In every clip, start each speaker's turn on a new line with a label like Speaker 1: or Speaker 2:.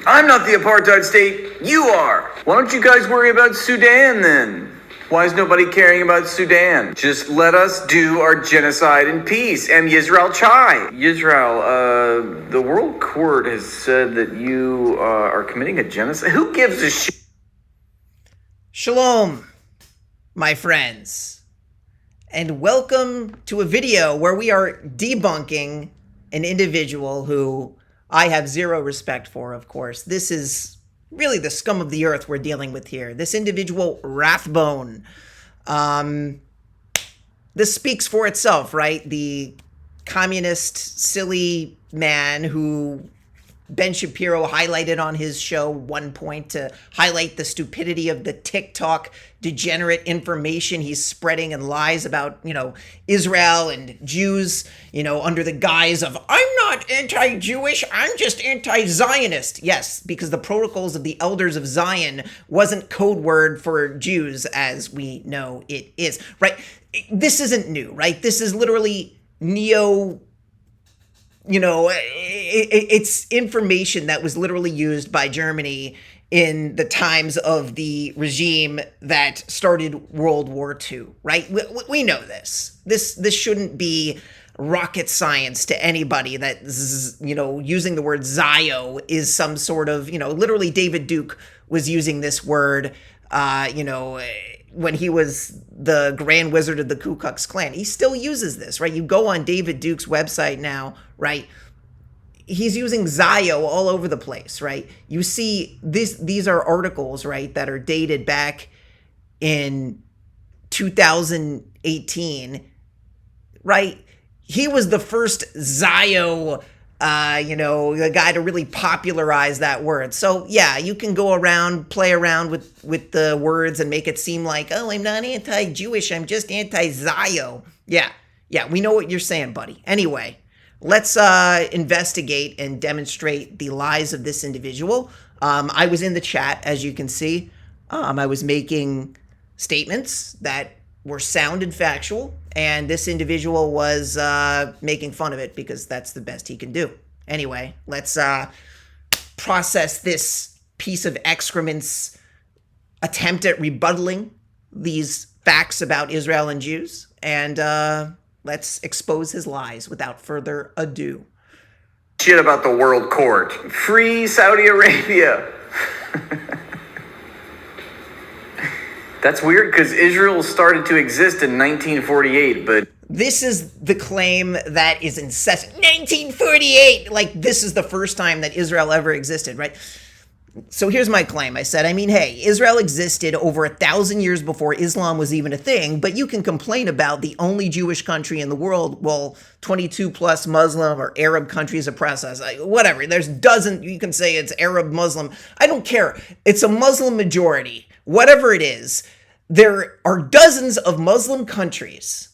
Speaker 1: I'm not the apartheid state, you are. Why don't you guys worry about Sudan then? Why is nobody caring about Sudan? Just let us do our genocide in peace. And Yisrael Chai. Yisrael, the World Court has said that you are committing a genocide. Who gives a shit?
Speaker 2: Shalom, my friends, and welcome to a video where we are debunking an individual who I have zero respect for, of course. This is really the scum of the earth we're dealing with here. This individual, Rathbone. This speaks for itself, right? The communist, silly man who Ben Shapiro highlighted on his show one point to highlight the stupidity of the TikTok degenerate information he's spreading and lies about, Israel and Jews, under the guise of, I'm not anti-Jewish, I'm just anti-Zionist. Yes, because the protocols of the elders of Zion wasn't code word for Jews as we know it is, right? This isn't new, right? This is literally it's information that was literally used by Germany in the times of the regime that started World War II, right? We know this. This shouldn't be rocket science to anybody that, using the word Zio is some sort of, literally David Duke was using this word, when he was the Grand Wizard of the Ku Klux Klan. He still uses this, right? You go on David Duke's website now, right? He's using Zio all over the place, right? You see these are articles, right, that are dated back in 2018, right? He was the first Zio the guy to really popularize that word. So yeah, you can go around, play around with the words and make it seem like, oh, I'm not anti-Jewish, I'm just anti-Zio. Yeah, we know what you're saying, buddy. Anyway, let's investigate and demonstrate the lies of this individual. I was in the chat, as you can see. I was making statements that were sound and factual, and this individual was making fun of it because that's the best he can do. Anyway, let's process this piece of excrement's attempt at rebuttaling these facts about Israel and Jews, and let's expose his lies without further ado.
Speaker 1: Shit about the World Court. Free Saudi Arabia. That's weird because Israel started to exist in 1948, but...
Speaker 2: This is the claim that is incessant. 1948! Like, this is the first time that Israel ever existed, right? So here's my claim. I said, hey, Israel existed over 1,000 years before Islam was even a thing, but you can complain about the only Jewish country in the world, well, 22 plus Muslim or Arab countries oppress us. Whatever, there's dozens, you can say it's Arab, Muslim. I don't care. It's a Muslim majority. Whatever it is, there are dozens of Muslim countries,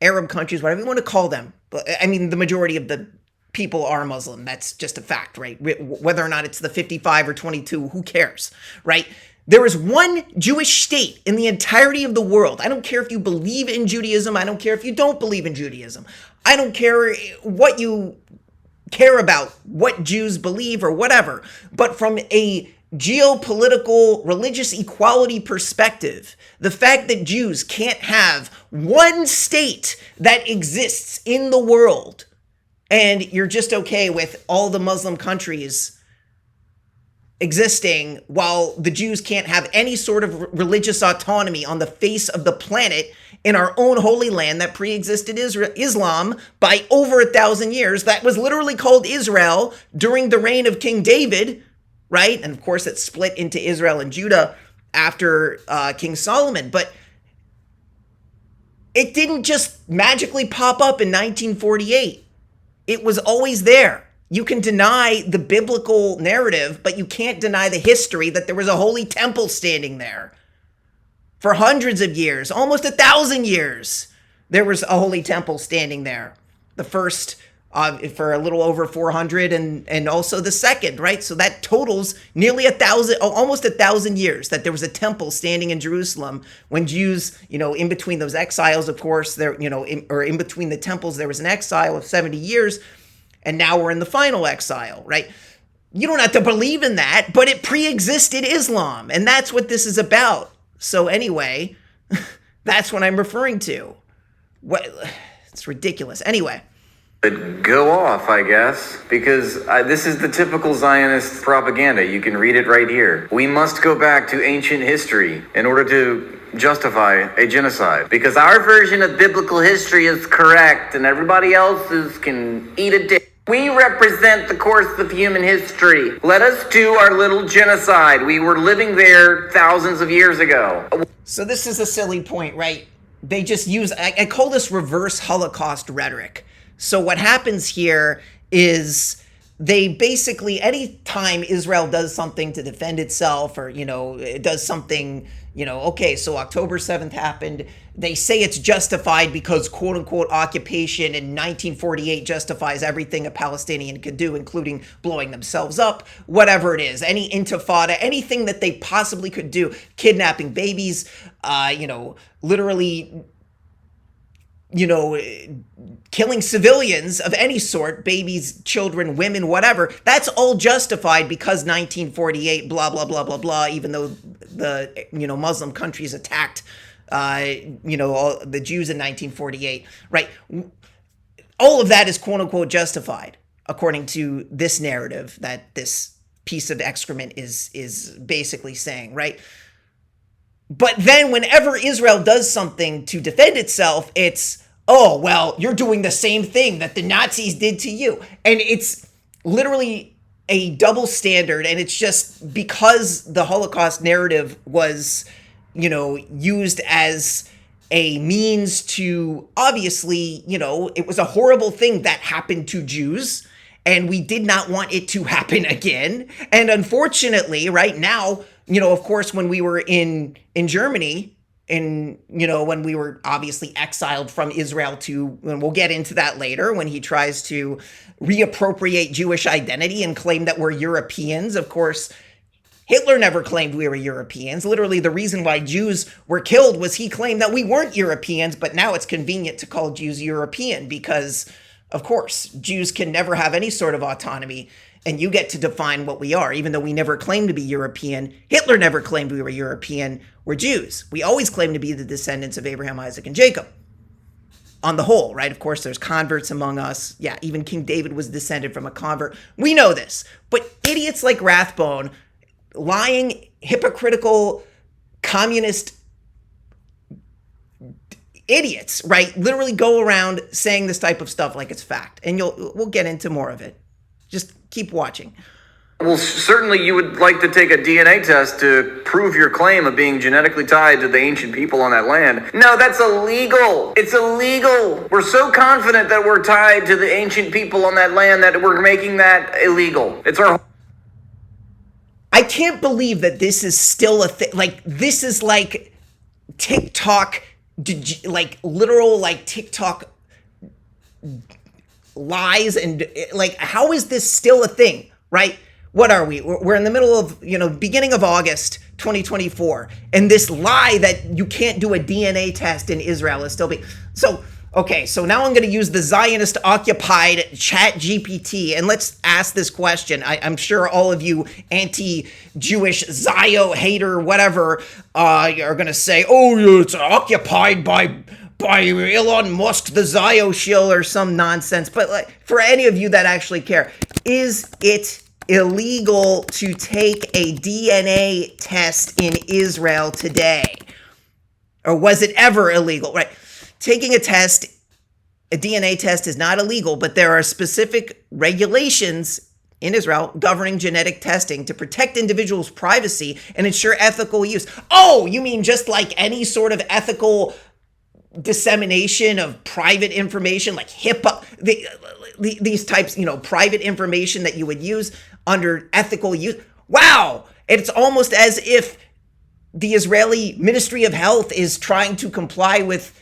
Speaker 2: Arab countries, whatever you want to call them. The majority of the people are Muslim. That's just a fact, right? Whether or not it's the 55 or 22, who cares, right? There is one Jewish state in the entirety of the world. I don't care if you believe in Judaism. I don't care if you don't believe in Judaism. I don't care what you care about, what Jews believe or whatever. But from a geopolitical, religious equality perspective, the fact that Jews can't have one state that exists in the world, and you're just okay with all the Muslim countries existing while the Jews can't have any sort of religious autonomy on the face of the planet in our own holy land that pre-existed Islam by over 1,000 years, that was literally called Israel during the reign of King David, right? And of course, it split into Israel and Judah after King Solomon. But it didn't just magically pop up in 1948. It was always there. You can deny the biblical narrative, but you can't deny the history that there was a holy temple standing there. For hundreds of years, almost 1,000 years, there was a holy temple standing there. The first for a little over 400 and also the second, right? So that totals nearly 1,000, almost 1,000 years that there was a temple standing in Jerusalem when Jews, in between those exiles, of course, there, or in between the temples, there was an exile of 70 years. And now we're in the final exile, right? You don't have to believe in that, but it pre-existed Islam, and that's what this is about. So anyway, that's what I'm referring to. What? It's ridiculous. Anyway.
Speaker 1: Go off, I guess, because this is the typical Zionist propaganda. You can read it right here. We must go back to ancient history in order to justify a genocide, because our version of biblical history is correct and everybody else's can eat a dick. We represent the course of human history. Let us do our little genocide. We were living there thousands of years ago.
Speaker 2: So this is a silly point, right? They just use, I call this reverse Holocaust rhetoric. So what happens here is they basically, anytime Israel does something to defend itself, or, it does something, okay, so October 7th happened, they say it's justified because quote unquote occupation in 1948 justifies everything a Palestinian could do, including blowing themselves up, whatever it is, any intifada, anything that they possibly could do, kidnapping babies, literally, killing civilians of any sort, babies, children, women, whatever, that's all justified because 1948, blah, blah, blah, blah, blah, even though the, Muslim countries attacked, all the Jews in 1948, right? All of that is quote unquote justified, according to this narrative that this piece of excrement is basically saying, right? But then whenever Israel does something to defend itself, it's, oh, well, you're doing the same thing that the Nazis did to you. And it's literally a double standard. And it's just because the Holocaust narrative was, used as a means to, obviously, it was a horrible thing that happened to Jews. And we did not want it to happen again. And unfortunately, right now, of course, when we were in Germany, when we were obviously exiled from Israel and we'll get into that later, when he tries to reappropriate Jewish identity and claim that we're Europeans. Of course, Hitler never claimed we were Europeans. Literally, the reason why Jews were killed was he claimed that we weren't Europeans, but now it's convenient to call Jews European because, of course, Jews can never have any sort of autonomy. And you get to define what we are, even though we never claimed to be European. Hitler never claimed we were European. We're Jews. We always claim to be the descendants of Abraham, Isaac, and Jacob. On the whole, right? Of course, there's converts among us. Yeah, even King David was descended from a convert. We know this. But idiots like Rathbone, lying, hypocritical, communist idiots, right? Literally go around saying this type of stuff like it's fact. And we'll get into more of it. Just keep watching.
Speaker 1: Well, certainly you would like to take a DNA test to prove your claim of being genetically tied to the ancient people on that land. No, that's illegal. It's illegal. We're so confident that we're tied to the ancient people on that land that we're making that illegal. It's our...
Speaker 2: I can't believe that this is still a thing. Like, this is like TikTok, like literal, like TikTok lies, and like, how is this still a thing, right? What are we? We're in the middle of, beginning of August 2024, and this lie that you can't do a DNA test in Israel is still being... So, okay, so now I'm going to use the Zionist occupied Chat GPT, and let's ask this question. I'm sure all of you anti-Jewish Zio hater, whatever, are going to say, oh, yeah, it's occupied by Elon Musk, the Zio shill, or some nonsense. But like, for any of you that actually care, is it illegal to take a DNA test in Israel today? Or was it ever illegal? Right. Taking a DNA test is not illegal, but there are specific regulations in Israel governing genetic testing to protect individuals' privacy and ensure ethical use. Oh, you mean just like any sort of ethical dissemination of private information, like HIPAA, these types, private information that you would use under ethical use? Wow! It's almost as if the Israeli Ministry of Health is trying to comply with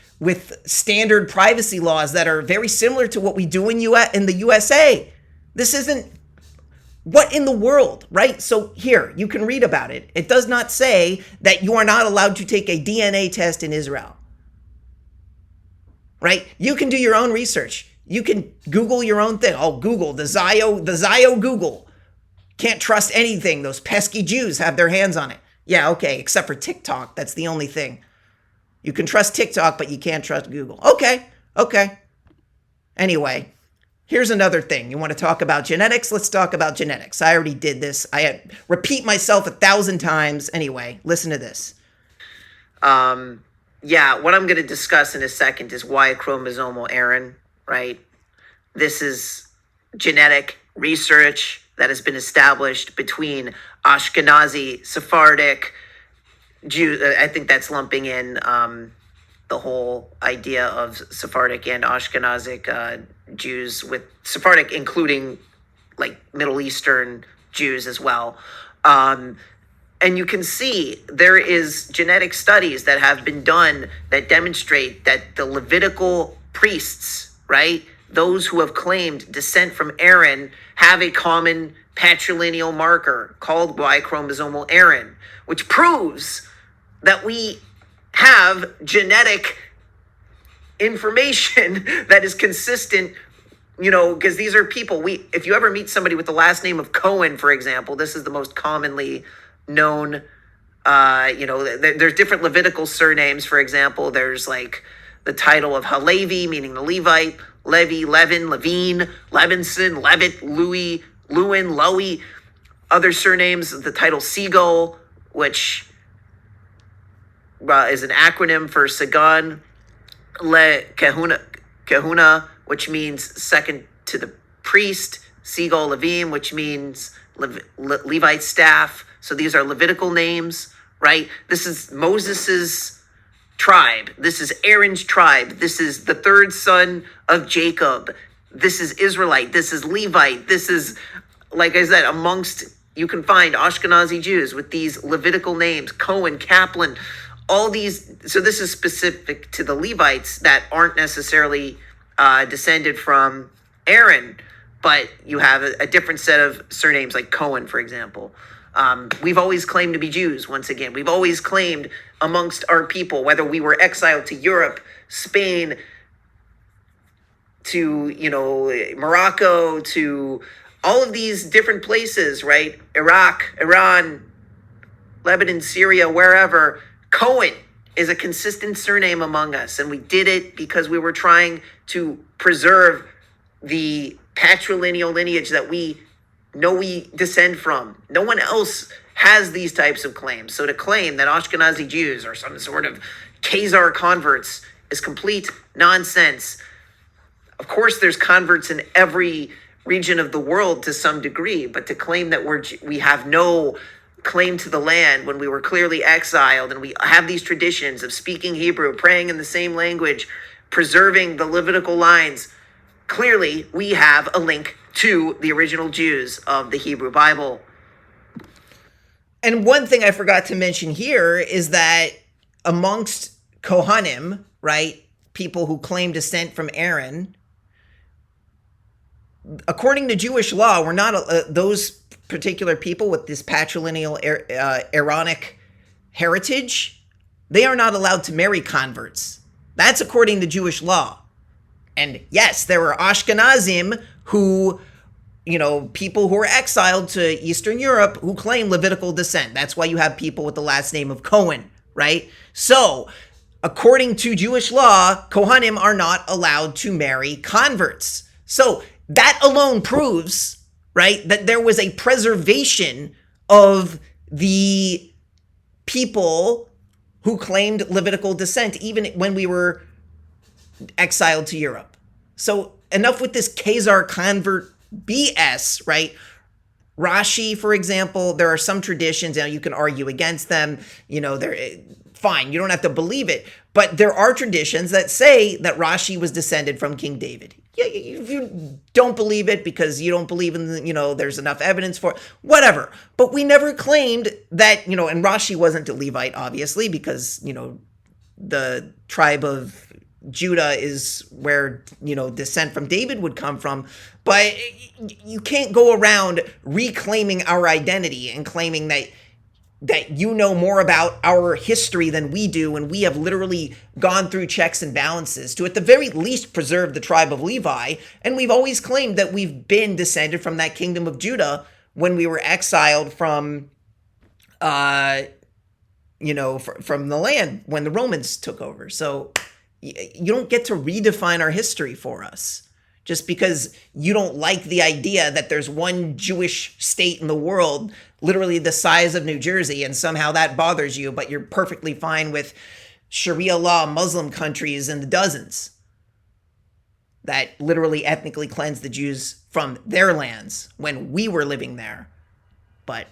Speaker 2: standard privacy laws that are very similar to what we do in the USA. This isn't... What in the world, right? So here, you can read about it. It does not say that you are not allowed to take a DNA test in Israel. Right? You can do your own research. You can Google your own thing. Oh, Google, the Zio Google. Can't trust anything. Those pesky Jews have their hands on it. Yeah, okay, except for TikTok. That's the only thing. You can trust TikTok, but you can't trust Google. Okay. Anyway, here's another thing. You want to talk about genetics? Let's talk about genetics. I already did this. Repeat myself 1,000 times. Anyway, listen to this.
Speaker 3: Yeah, what I'm going to discuss in a second is Y chromosomal Aaron, right? This is genetic research that has been established between Ashkenazi, Sephardic, Jew. I think that's lumping in the whole idea of Sephardic and Ashkenazic Jews, with Sephardic including like Middle Eastern Jews as well. And you can see there is genetic studies that have been done that demonstrate that the Levitical priests, right, those who have claimed descent from Aaron, have a common patrilineal marker called Y chromosomal Aaron, which proves that we have genetic information that is consistent, because these are people. If you ever meet somebody with the last name of Cohen, for example, this is the most commonly known. There's different Levitical surnames. For example, there's like the title of Halevi, meaning the Levite, Levi, Levin, Levine, Levinson, Levitt, Louis, Lewin, Lowy. Other surnames, the title Seagull, which is an acronym for Sagan, Le Kahuna, which means second to the priest, Seagull Levim, which means Levite staff. So these are Levitical names, right? This is Moses's tribe. This is Aaron's tribe. This is the third son of Jacob. This is Israelite. This is Levite. This is, like I said, you can find Ashkenazi Jews with these Levitical names, Cohen, Kaplan, all these. So this is specific to the Levites that aren't necessarily descended from Aaron, but you have a different set of surnames like Cohen, for example. We've always claimed to be Jews, once again. We've always claimed amongst our people, whether we were exiled to Europe, Spain, to, Morocco, to all of these different places, right? Iraq, Iran, Lebanon, Syria, wherever. Cohen is a consistent surname among us. And we did it because we were trying to preserve the patrilineal lineage that we know we descend from. No one else has these types of claims. So to claim that Ashkenazi Jews are some sort of Khazar converts is complete nonsense. Of course, there's converts in every region of the world to some degree, but to claim that we have no claim to the land when we were clearly exiled, and we have these traditions of speaking Hebrew, praying in the same language, preserving the Levitical lines, clearly we have a link to the original Jews of the Hebrew Bible.
Speaker 2: And one thing I forgot to mention here is that amongst Kohanim, right, people who claim descent from Aaron, according to Jewish law, we're not those particular people with this patrilineal Aaronic heritage. They are not allowed to marry converts. That's according to Jewish law. And yes, there are Ashkenazim who, people who are exiled to Eastern Europe who claim Levitical descent. That's why you have people with the last name of Cohen, right? So, according to Jewish law, Kohanim are not allowed to marry converts. So, that alone proves, right, that there was a preservation of the people who claimed Levitical descent, even when we were exiled to Europe. So enough with this Khazar convert BS, right? Rashi, for example, there are some traditions, you can argue against them, they're fine, you don't have to believe it, but there are traditions that say that Rashi was descended from King David. Yeah, if you don't believe it because you don't believe in, there's enough evidence for it, whatever. But we never claimed that, and Rashi wasn't a Levite, obviously, because, the tribe of Judah is where, descent from David would come from. But you can't go around reclaiming our identity and claiming that you know more about our history than we do, and we have literally gone through checks and balances to at the very least preserve the tribe of Levi, and we've always claimed that we've been descended from that kingdom of Judah, when we were exiled from, from the land when the Romans took over. So you don't get to redefine our history for us just because you don't like the idea that there's one Jewish state in the world, literally the size of New Jersey, and somehow that bothers you, but you're perfectly fine with Sharia law Muslim countries in the dozens that literally ethnically cleansed the Jews from their lands when we were living there. But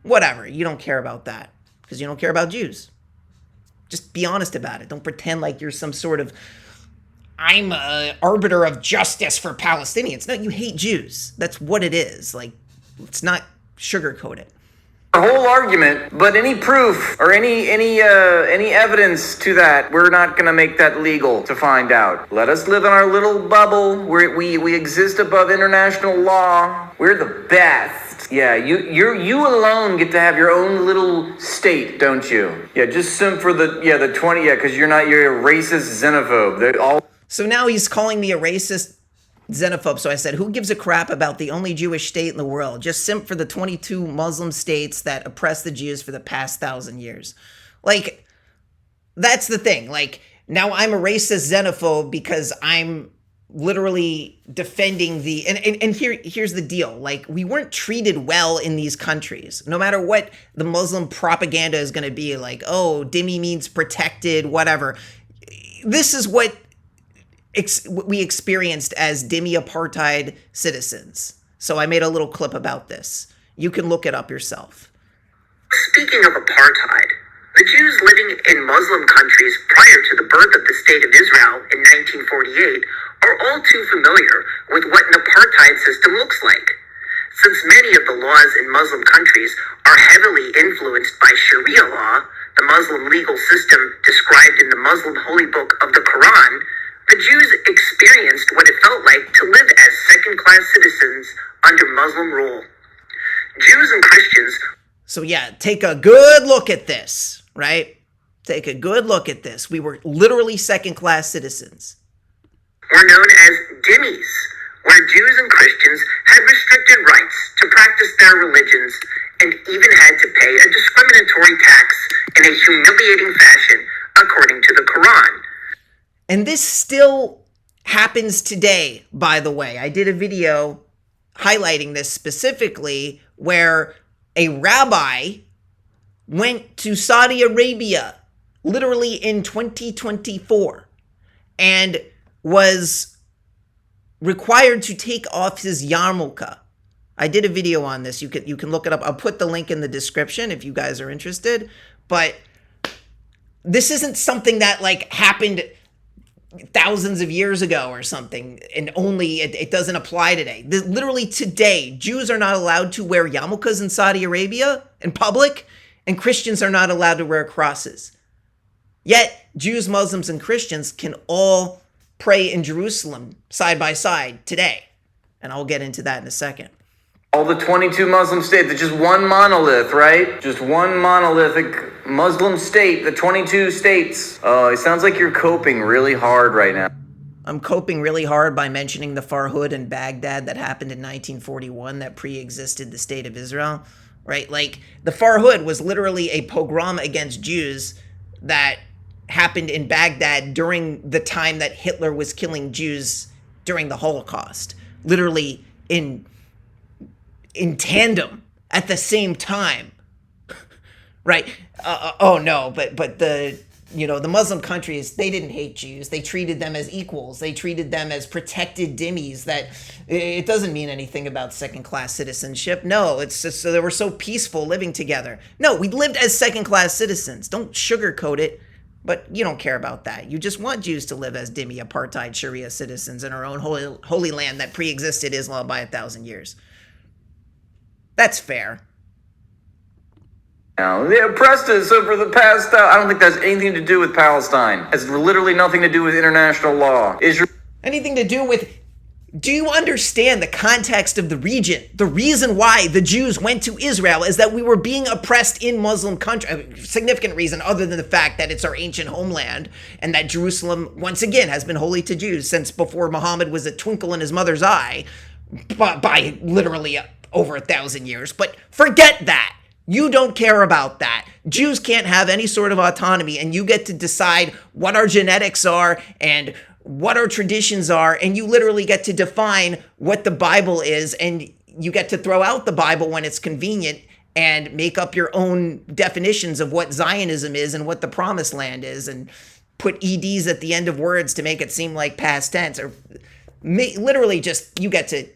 Speaker 2: whatever, you don't care about that because you don't care about Jews. Just be honest about it. Don't pretend like you're some sort of, I'm a arbiter of justice for Palestinians. No, you hate Jews. That's what it is. Like, let's not sugarcoat it.
Speaker 1: The whole argument, but any proof or any evidence to that, we're not going to make that legal to find out. Let us live in our little bubble where we exist above international law. We're the best. Yeah, you alone get to have your own little state, don't you? Yeah, just simp for the 20. Yeah, because you're a racist xenophobe. They all.
Speaker 2: So now he's calling me a racist xenophobe. So I said, who gives a crap about the only Jewish state in the world? Just simp for the 22 Muslim states that oppress the Jews for the past 1,000 years. Like, that's the thing. Like, now I'm a racist xenophobe because I'm literally defending the, and here's the deal. Like, we weren't treated well in these countries. No matter what the Muslim propaganda is going to be, like, oh, Dhimmi means protected, whatever. This is what we experienced as Dhimmi Apartheid citizens. So I made a little clip about this. You can look it up yourself.
Speaker 3: Speaking of apartheid, the Jews living in Muslim countries prior to the birth of the State of Israel in 1948 are all too familiar with what an apartheid system looks like. Since many of the laws in Muslim countries are heavily influenced by Sharia law, the Muslim legal system described in the Muslim holy book of the Quran, the Jews experienced what it felt like to live as second-class citizens under Muslim rule. Jews and Christians...
Speaker 2: So yeah, take a good look at this, right? Take a good look at this. We were literally second-class citizens.
Speaker 3: ...were known as dhimmis, where Jews and Christians had restricted rights to practice their religions and even had to pay a discriminatory tax in a humiliating fashion, according to the Quran.
Speaker 2: And this still happens today, by the way. I did a video highlighting this specifically where a rabbi went to Saudi Arabia literally in 2024 and was required to take off his yarmulke. I did a video on this. You can look it up. I'll put the link in the description if you guys are interested. But this isn't something that like happened thousands of years ago or something, and only it doesn't apply today. Literally today, Jews are not allowed to wear yarmulkes in Saudi Arabia in public, and Christians are not allowed to wear crosses. Yet, Jews, Muslims, and Christians can all pray in Jerusalem side by side today. And I'll get into that in a second.
Speaker 1: All the 22 Muslim states, it's just one monolith, right? Just one monolithic Muslim state, the 22 states. Oh, it sounds like you're coping really hard right now.
Speaker 2: I'm coping really hard by mentioning the Farhud in Baghdad that happened in 1941 that pre-existed the state of Israel, right? Like, the Farhud was literally a pogrom against Jews that happened in Baghdad during the time that Hitler was killing Jews during the Holocaust. Literally in tandem at the same time, right? But the Muslim countries, they didn't hate Jews. They treated them as equals. They treated them as protected dhimmis. That it doesn't mean anything about second-class citizenship. No, it's just so they were so peaceful living together. No, we lived as second-class citizens. Don't sugarcoat it. But you don't care about that. You just want Jews to live as Dhimmi Apartheid Sharia citizens in our own holy land that pre-existed Islam by 1,000 years. That's fair.
Speaker 1: Now, they oppressed us over the past, I don't think that has anything to do with Palestine. It has literally nothing to do with international law.
Speaker 2: Anything to do with, do you understand the context of the region? The reason why the Jews went to Israel is that we were being oppressed in Muslim countries. Significant reason other than the fact that it's our ancient homeland and that Jerusalem, once again, has been holy to Jews since before Muhammad was a twinkle in his mother's eye by literally over 1,000 years, but forget that. You don't care about that. Jews can't have any sort of autonomy, and you get to decide what our genetics are and what our traditions are, and you literally get to define what the Bible is, and you get to throw out the Bible when it's convenient and make up your own definitions of what Zionism is and what the Promised Land is, and put EDs at the end of words to make it seem like past tense, or literally just, you get to,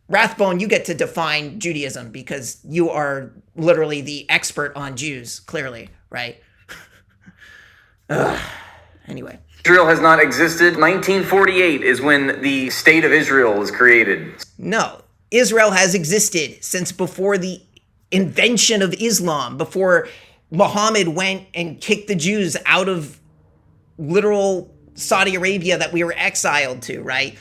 Speaker 2: Rathbone, you get to define Judaism because you are literally the expert on Jews, clearly, right? Anyway.
Speaker 1: Israel has not existed. 1948 is when the state of Israel was created.
Speaker 2: No, Israel has existed since before the invention of Islam, before Muhammad went and kicked the Jews out of literal Saudi Arabia that we were exiled to, right?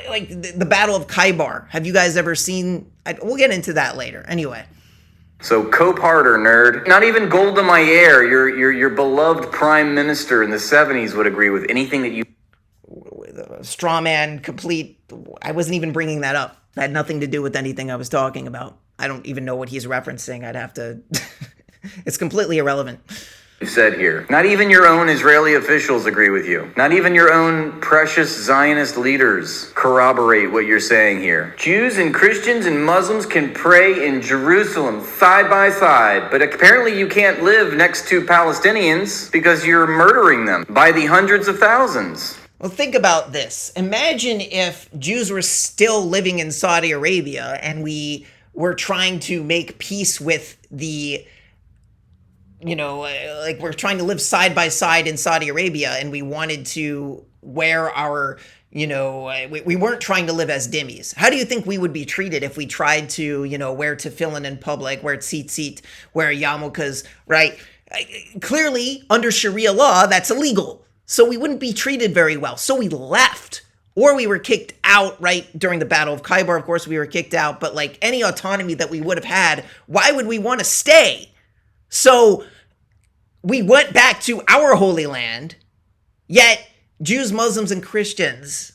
Speaker 2: Like the Battle of Khaybar. Have you guys ever seen? We'll get into that later. Anyway.
Speaker 1: So cope harder, nerd. Not even Golda Meir, your beloved prime minister in the 70s, would agree with anything that you...
Speaker 2: Straw man, complete... I wasn't even bringing that up. That had nothing to do with anything I was talking about. I don't even know what he's referencing. I'd have to... It's completely irrelevant.
Speaker 1: Said here. Not even your own Israeli officials agree with you. Not even your own precious Zionist leaders corroborate what you're saying here. Jews and Christians and Muslims can pray in Jerusalem side by side, but apparently you can't live next to Palestinians because you're murdering them by the hundreds of thousands.
Speaker 2: Well, think about this. Imagine if Jews were still living in Saudi Arabia and we were trying to make peace with the... like we're trying to live side by side in Saudi Arabia and we wanted to wear our, we weren't trying to live as dhimmis. How do you think we would be treated if we tried to, wear tefillin in public, wear tzitzit, wear yarmulkes, right? Clearly, under Sharia law, that's illegal. So we wouldn't be treated very well. So we left. Or we were kicked out, right? During the Battle of Khaybar, of course, we were kicked out. But like any autonomy that we would have had, why would we want to stay? So we went back to our Holy Land, yet Jews, Muslims, and Christians,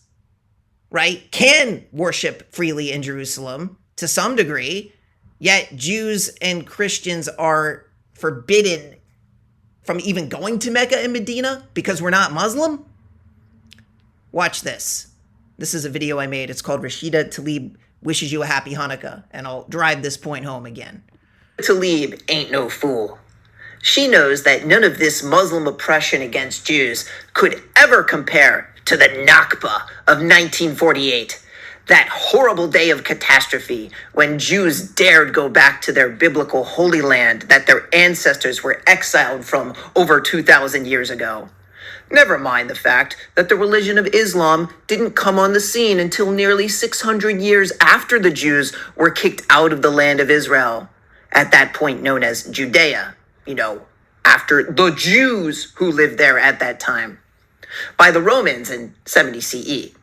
Speaker 2: right, can worship freely in Jerusalem to some degree, yet Jews and Christians are forbidden from even going to Mecca and Medina because we're not Muslim? Watch this. This is a video I made. It's called Rashida Tlaib Wishes You a Happy Hanukkah, and I'll drive this point home again.
Speaker 3: Tlaib ain't no fool. She knows that none of this Muslim oppression against Jews could ever compare to the Nakba of 1948, that horrible day of catastrophe when Jews dared go back to their biblical Holy Land that their ancestors were exiled from over 2,000 years ago. Never mind the fact that the religion of Islam didn't come on the scene until nearly 600 years after the Jews were kicked out of the land of Israel, at that point known as Judea. After the Jews who lived there at that time, by the Romans in 70 CE.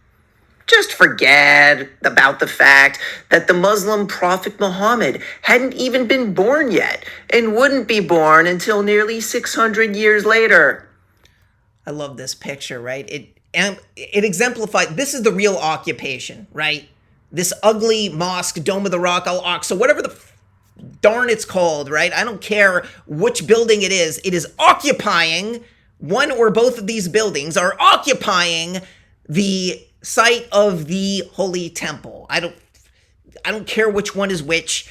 Speaker 3: Just forget about the fact that the Muslim prophet Muhammad hadn't even been born yet and wouldn't be born until nearly 600 years later.
Speaker 2: I love this picture, right? It exemplified, this is the real occupation, right? This ugly mosque, Dome of the Rock, Al-Aqsa, whatever the darn it's called, right? I don't care which building it is occupying, one or both of these buildings are occupying the site of the Holy Temple. I don't care which one is which.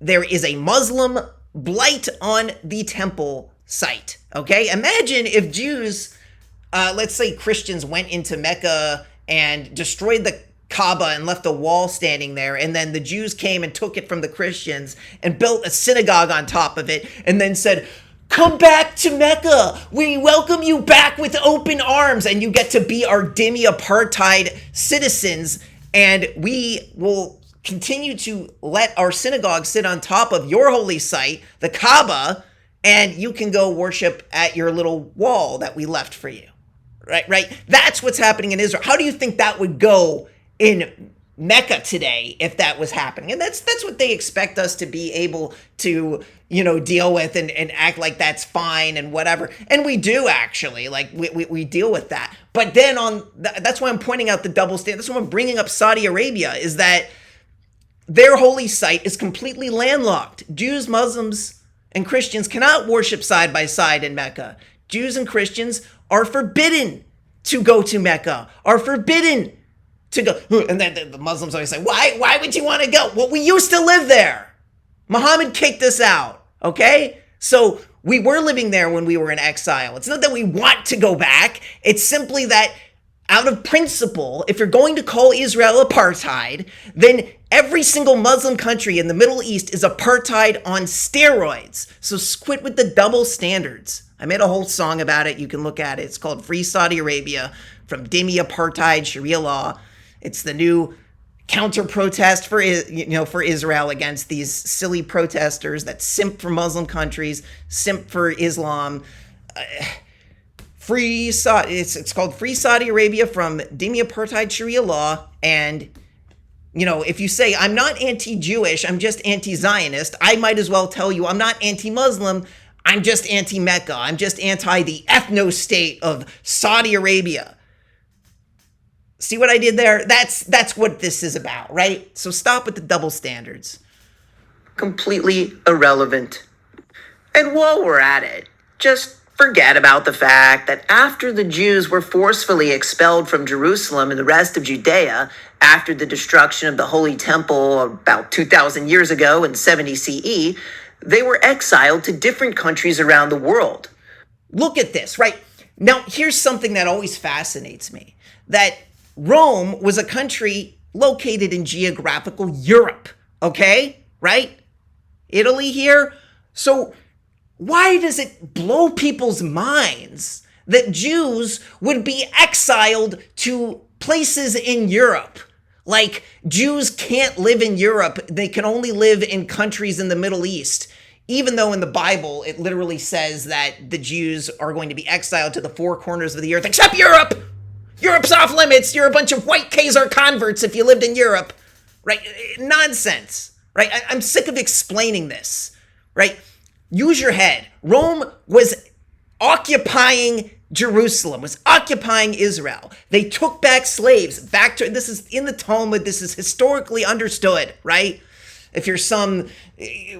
Speaker 2: There is a Muslim blight on the temple site, okay? Imagine if Jews, let's say Christians went into Mecca and destroyed the Kaaba and left a wall standing there, and then the Jews came and took it from the Christians and built a synagogue on top of it and then said, "Come back to Mecca. We welcome you back with open arms, and you get to be our Dhimmi Apartheid citizens, and we will continue to let our synagogue sit on top of your holy site, the Kaaba, and you can go worship at your little wall that we left for you." Right? That's what's happening in Israel. How do you think that would go in Mecca today if that was happening? And that's what they expect us to be able to, deal with and act like that's fine and whatever. And we do actually, like we deal with that. But then that's why I'm pointing out the double standard. That's why I'm bringing up Saudi Arabia, is that their holy site is completely landlocked. Jews, Muslims, and Christians cannot worship side by side in Mecca. Jews and Christians are forbidden to go to Mecca, are forbidden to go. And then the Muslims always say, why would you want to go? Well, we used to live there. Muhammad kicked us out, okay? So we were living there when we were in exile. It's not that we want to go back. It's simply that out of principle, if you're going to call Israel apartheid, then every single Muslim country in the Middle East is apartheid on steroids. So quit with the double standards. I made a whole song about it. You can look at it. It's called Free Saudi Arabia from Dhimmi Apartheid Sharia Law. It's the new counter-protest for Israel against these silly protesters that simp for Muslim countries, simp for Islam. It's called Free Saudi Arabia from Dhimmi Apartheid Sharia Law. And, if you say, I'm not anti-Jewish, I'm just anti-Zionist, I might as well tell you I'm not anti-Muslim, I'm just anti-Mecca. I'm just anti the ethno-state of Saudi Arabia. See what I did there? That's what this is about, right? So stop with the double standards.
Speaker 3: Completely irrelevant. And while we're at it, just forget about the fact that after the Jews were forcefully expelled from Jerusalem and the rest of Judea, after the destruction of the Holy Temple about 2,000 years ago in 70 CE, they were exiled to different countries around the world.
Speaker 2: Look at this, right? Now, here's something that always fascinates me, that Rome was a country located in geographical Europe, okay? Right? Italy here. So why does it blow people's minds that Jews would be exiled to places in Europe? Like, Jews can't live in Europe. They can only live in countries in the Middle East. Even though in the Bible, it literally says that the Jews are going to be exiled to the four corners of the earth, except Europe. Europe's off limits. You're a bunch of white Khazar converts if you lived in Europe. Right? Nonsense. Right? I'm sick of explaining this. Right? Use your head. Rome was occupying Jerusalem, was occupying Israel. They took back slaves back to, this is in the Talmud, this is historically understood, right? If you're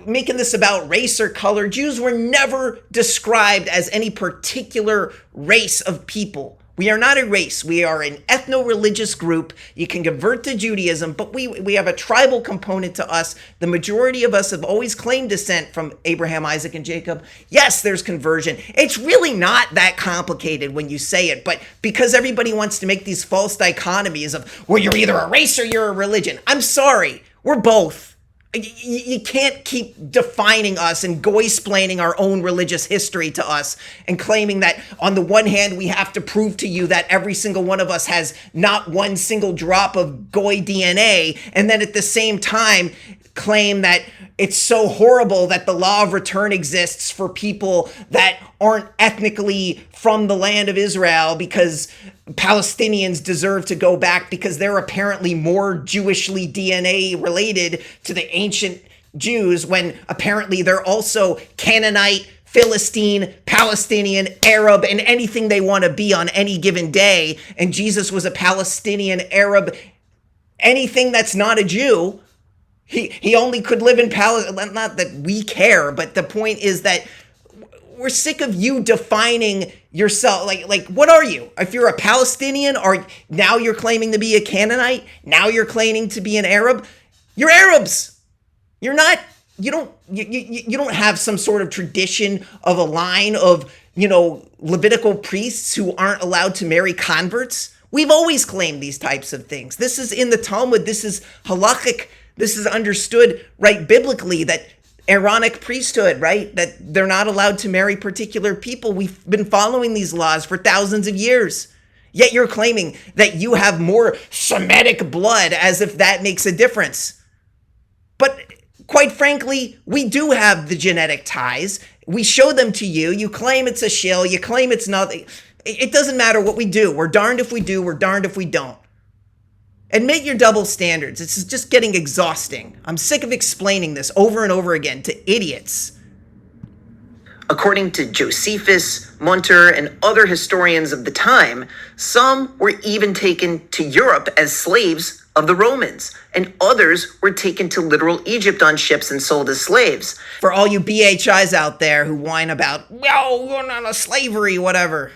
Speaker 2: making this about race or color, Jews were never described as any particular race of people. We are not a race. We are an ethno-religious group. You can convert to Judaism, but we have a tribal component to us. The majority of us have always claimed descent from Abraham, Isaac, and Jacob. Yes, there's conversion. It's really not that complicated when you say it, but because everybody wants to make these false dichotomies of, well, you're either a race or you're a religion. I'm sorry. We're both. You can't keep defining us and goy-splaining our own religious history to us and claiming that on the one hand, we have to prove to you that every single one of us has not one single drop of goy DNA, and then at the same time claim that it's so horrible that the law of return exists for people that aren't ethnically from the land of Israel because Palestinians deserve to go back because they're apparently more Jewishly DNA related to the ancient Jews when apparently they're also Canaanite, Philistine, Palestinian, Arab, and anything they want to be on any given day. And Jesus was a Palestinian, Arab, anything that's not a Jew. He only could live in Palestine. Not that we care, but the point is that we're sick of you defining yourself. Like, what are you? If you're a Palestinian, or now you're claiming to be a Canaanite, now you're claiming to be an Arab, you're Arabs. You're not. You don't have some sort of tradition of a line of Levitical priests who aren't allowed to marry converts. We've always claimed these types of things. This is in the Talmud. This is halakhic. This is understood, right, biblically, that Aaronic priesthood, right, that they're not allowed to marry particular people. We've been following these laws for thousands of years. Yet you're claiming that you have more Semitic blood as if that makes a difference. But quite frankly, we do have the genetic ties. We show them to you. You claim it's a shill. You claim it's nothing. It doesn't matter what we do. We're darned if we do. We're darned if we don't. Admit your double standards. It's just getting exhausting. I'm sick of explaining this over and over again to idiots.
Speaker 3: According to Josephus, Munter, and other historians of the time, some were even taken to Europe as slaves of the Romans, and others were taken to literal Egypt on ships and sold as slaves.
Speaker 2: For all you BHIs out there who whine about, well, we're not a slavery, whatever,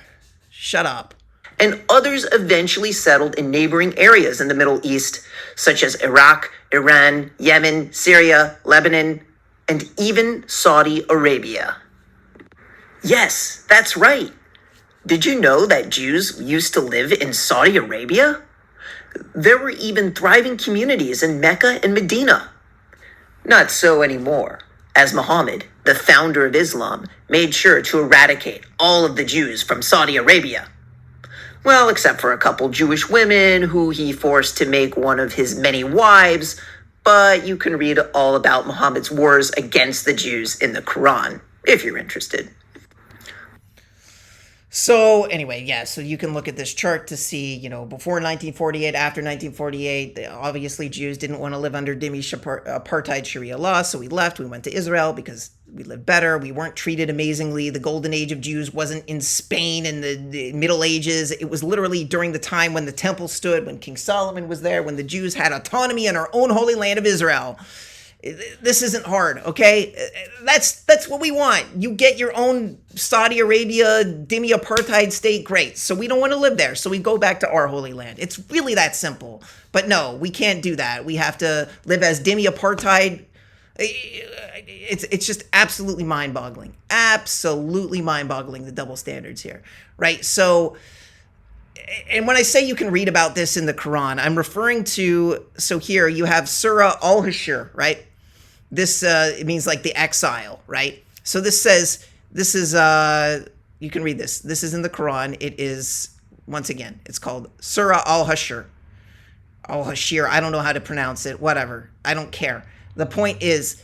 Speaker 2: shut up.
Speaker 3: And others eventually settled in neighboring areas in the Middle East, such as Iraq, Iran, Yemen, Syria, Lebanon, and even Saudi Arabia. Yes, that's right. Did you know that Jews used to live in Saudi Arabia? There were even thriving communities in Mecca and Medina. Not so anymore, as Muhammad, the founder of Islam, made sure to eradicate all of the Jews from Saudi Arabia. Well, except for a couple Jewish women who he forced to make one of his many wives, but you can read all about Muhammad's wars against the Jews in the Quran, if you're interested.
Speaker 2: So anyway, yeah, so you can look at this chart to see, before 1948, after 1948, obviously Jews didn't want to live under Dhimmi Apartheid Sharia Law, so we left, we went to Israel because we lived better, we weren't treated amazingly, the golden age of Jews wasn't in Spain in the Middle Ages, it was literally during the time when the temple stood, when King Solomon was there, when the Jews had autonomy in our own holy land of Israel. This isn't hard, okay? That's what we want. You get your own Saudi Arabia, Dhimmi Apartheid state, great. So we don't want to live there, so we go back to our holy land. It's really that simple. But no, we can't do that. We have to live as Dhimmi Apartheid. It's just absolutely mind-boggling. Absolutely mind-boggling, the double standards here, right? So, and when I say you can read about this in the Quran, I'm referring to, so here you have Surah Al-Hashir, right? This, it means like the exile, right? So this says, this is, you can read this. This is in the Quran. It is, once again, it's called Surah Al-Hashir. Al-Hashir, I don't know how to pronounce it, whatever. I don't care. The point is,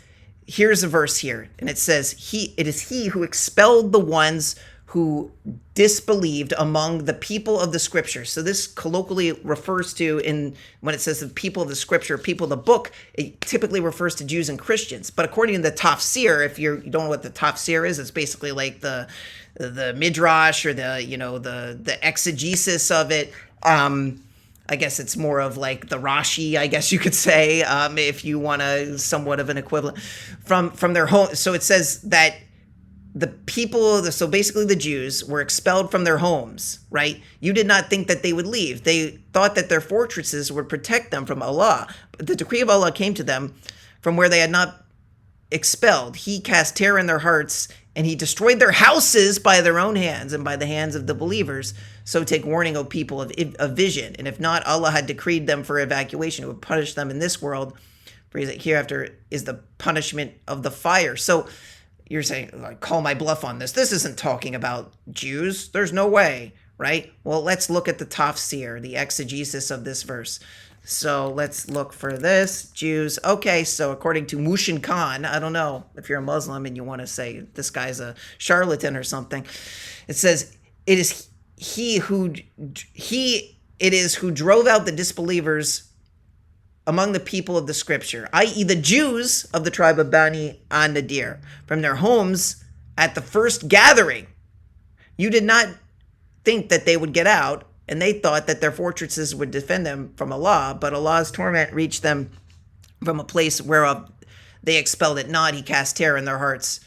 Speaker 2: here's a verse here, and it says, it is he who expelled the ones who disbelieved among the people of the scripture. So this colloquially refers to, when it says the people of the scripture, people of the book, it typically refers to Jews and Christians. But according to the tafsir, if you don't know what the tafsir is, it's basically like the midrash or the exegesis of it. I guess it's more of like the Rashi, I guess you could say, if you want a somewhat of an equivalent from their home. So it says that the people, so basically the Jews, were expelled from their homes, right? You did not think that they would leave. They thought that their fortresses would protect them from Allah. But the decree of Allah came to them from where they had not expelled. He cast terror in their hearts, and he destroyed their houses by their own hands and by the hands of the believers. So take warning, O people of vision. And if not, Allah had decreed them for evacuation. It would punish them in this world. For hereafter is the punishment of the fire. So you're saying, like, call my bluff on this. This isn't talking about Jews. There's no way, right? Well, let's look at the tafsir, the exegesis of this verse. So let's look for this. Jews. Okay, so according to Mushin Khan, I don't know if you're a Muslim and you want to say this guy's a charlatan or something. It says, it is who drove out the disbelievers among the people of the scripture, i.e. the Jews of the tribe of Bani an-Nadir, from their homes at the first gathering. You did not think that they would get out, and they thought that their fortresses would defend them from Allah, but Allah's torment reached them from a place whereof they expelled it not. He cast terror in their hearts,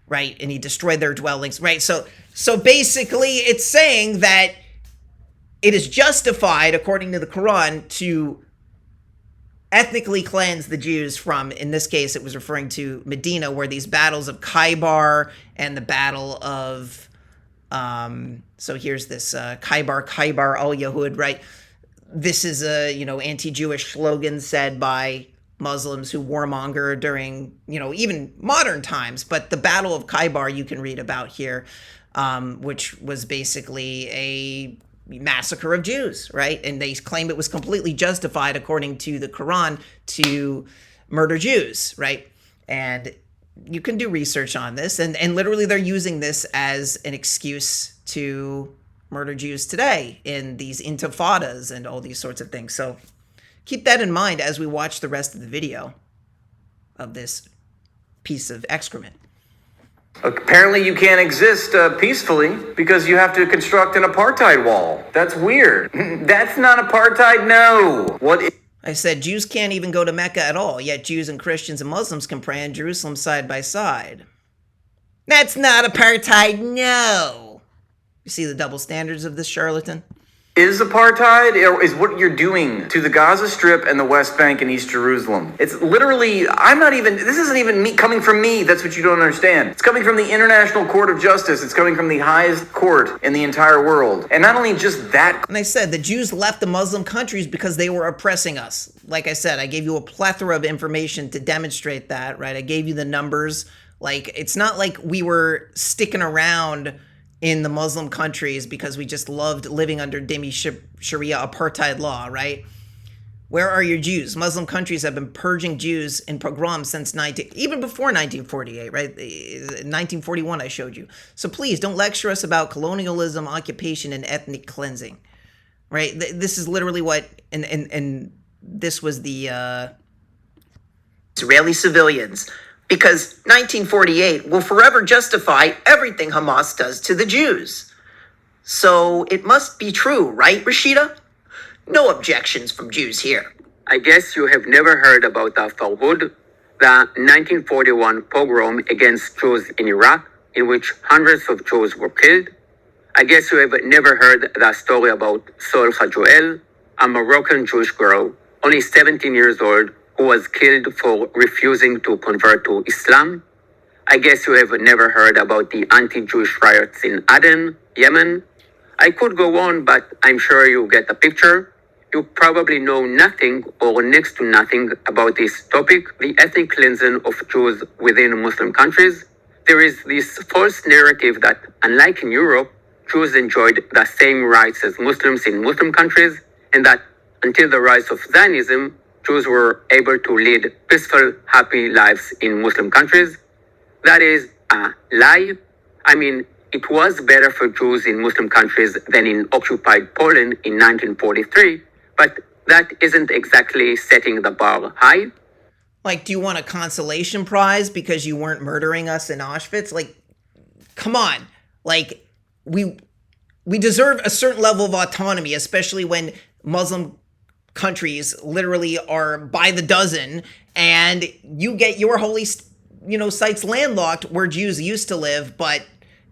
Speaker 2: right? And he destroyed their dwellings, right? So basically it's saying that it is justified, according to the Quran, to ethnically cleanse the Jews from, in this case, it was referring to Medina, where these battles of Khaybar and the battle of, so here's this Khaybar al-Yahud, right? This is a, anti-Jewish slogan said by Muslims who warmonger during, even modern times. But the Battle of Khaybar you can read about here, which was basically a massacre of Jews, right? And they claim it was completely justified, according to the Quran, to murder Jews, right? And you can do research on this, and literally they're using this as an excuse to murder Jews today in these intifadas and all these sorts of things. So keep that in mind as we watch the rest of the video of this piece of excrement.
Speaker 1: Apparently you can't exist peacefully because you have to construct an apartheid wall. That's weird. That's not apartheid, no. What is...
Speaker 2: I said Jews can't even go to Mecca at all, yet Jews and Christians and Muslims can pray in Jerusalem side by side. That's not apartheid, no. You see the double standards of this charlatan?
Speaker 1: Is apartheid, or is what you're doing to the Gaza Strip and the West Bank and East Jerusalem. It's literally, this isn't even me coming from me, that's what you don't understand. It's coming from the International Court of Justice. It's coming from the highest court in the entire world. And not only just that.
Speaker 2: And I said the Jews left the Muslim countries because they were oppressing us. Like I said, I gave you a plethora of information to demonstrate that, right? I gave you the numbers. Like, it's not like we were sticking around in the Muslim countries because we just loved living under Dhimmi Sharia Apartheid Law, right? Where are your Jews? Muslim countries have been purging Jews in pogroms since even before 1948, right? 1941 I showed you. So please don't lecture us about colonialism, occupation, and ethnic cleansing, right? This is literally what, and this was the
Speaker 3: Israeli civilians. Because 1948 will forever justify everything Hamas does to the Jews. So it must be true, right, Rashida? No objections from Jews here.
Speaker 4: I guess you have never heard about the Farhud, the 1941 pogrom against Jews in Iraq, in which hundreds of Jews were killed. I guess you have never heard the story about Sol Khajouel, a Moroccan Jewish girl, only 17 years old, who was killed for refusing to convert to Islam. I guess you have never heard about the anti-Jewish riots in Aden, Yemen. I could go on, but I'm sure you get the picture. You probably know nothing or next to nothing about this topic, the ethnic cleansing of Jews within Muslim countries. There is this false narrative that, unlike in Europe, Jews enjoyed the same rights as Muslims in Muslim countries, and that until the rise of Zionism, Jews were able to lead peaceful, happy lives in Muslim countries. That is a lie. I mean, it was better for Jews in Muslim countries than in occupied Poland in 1943, but that isn't exactly setting the bar high.
Speaker 2: Like, do you want a consolation prize because you weren't murdering us in Auschwitz? Like, come on. Like, we deserve a certain level of autonomy, especially when Muslim countries literally are by the dozen, and you get your holy, sites landlocked where Jews used to live, but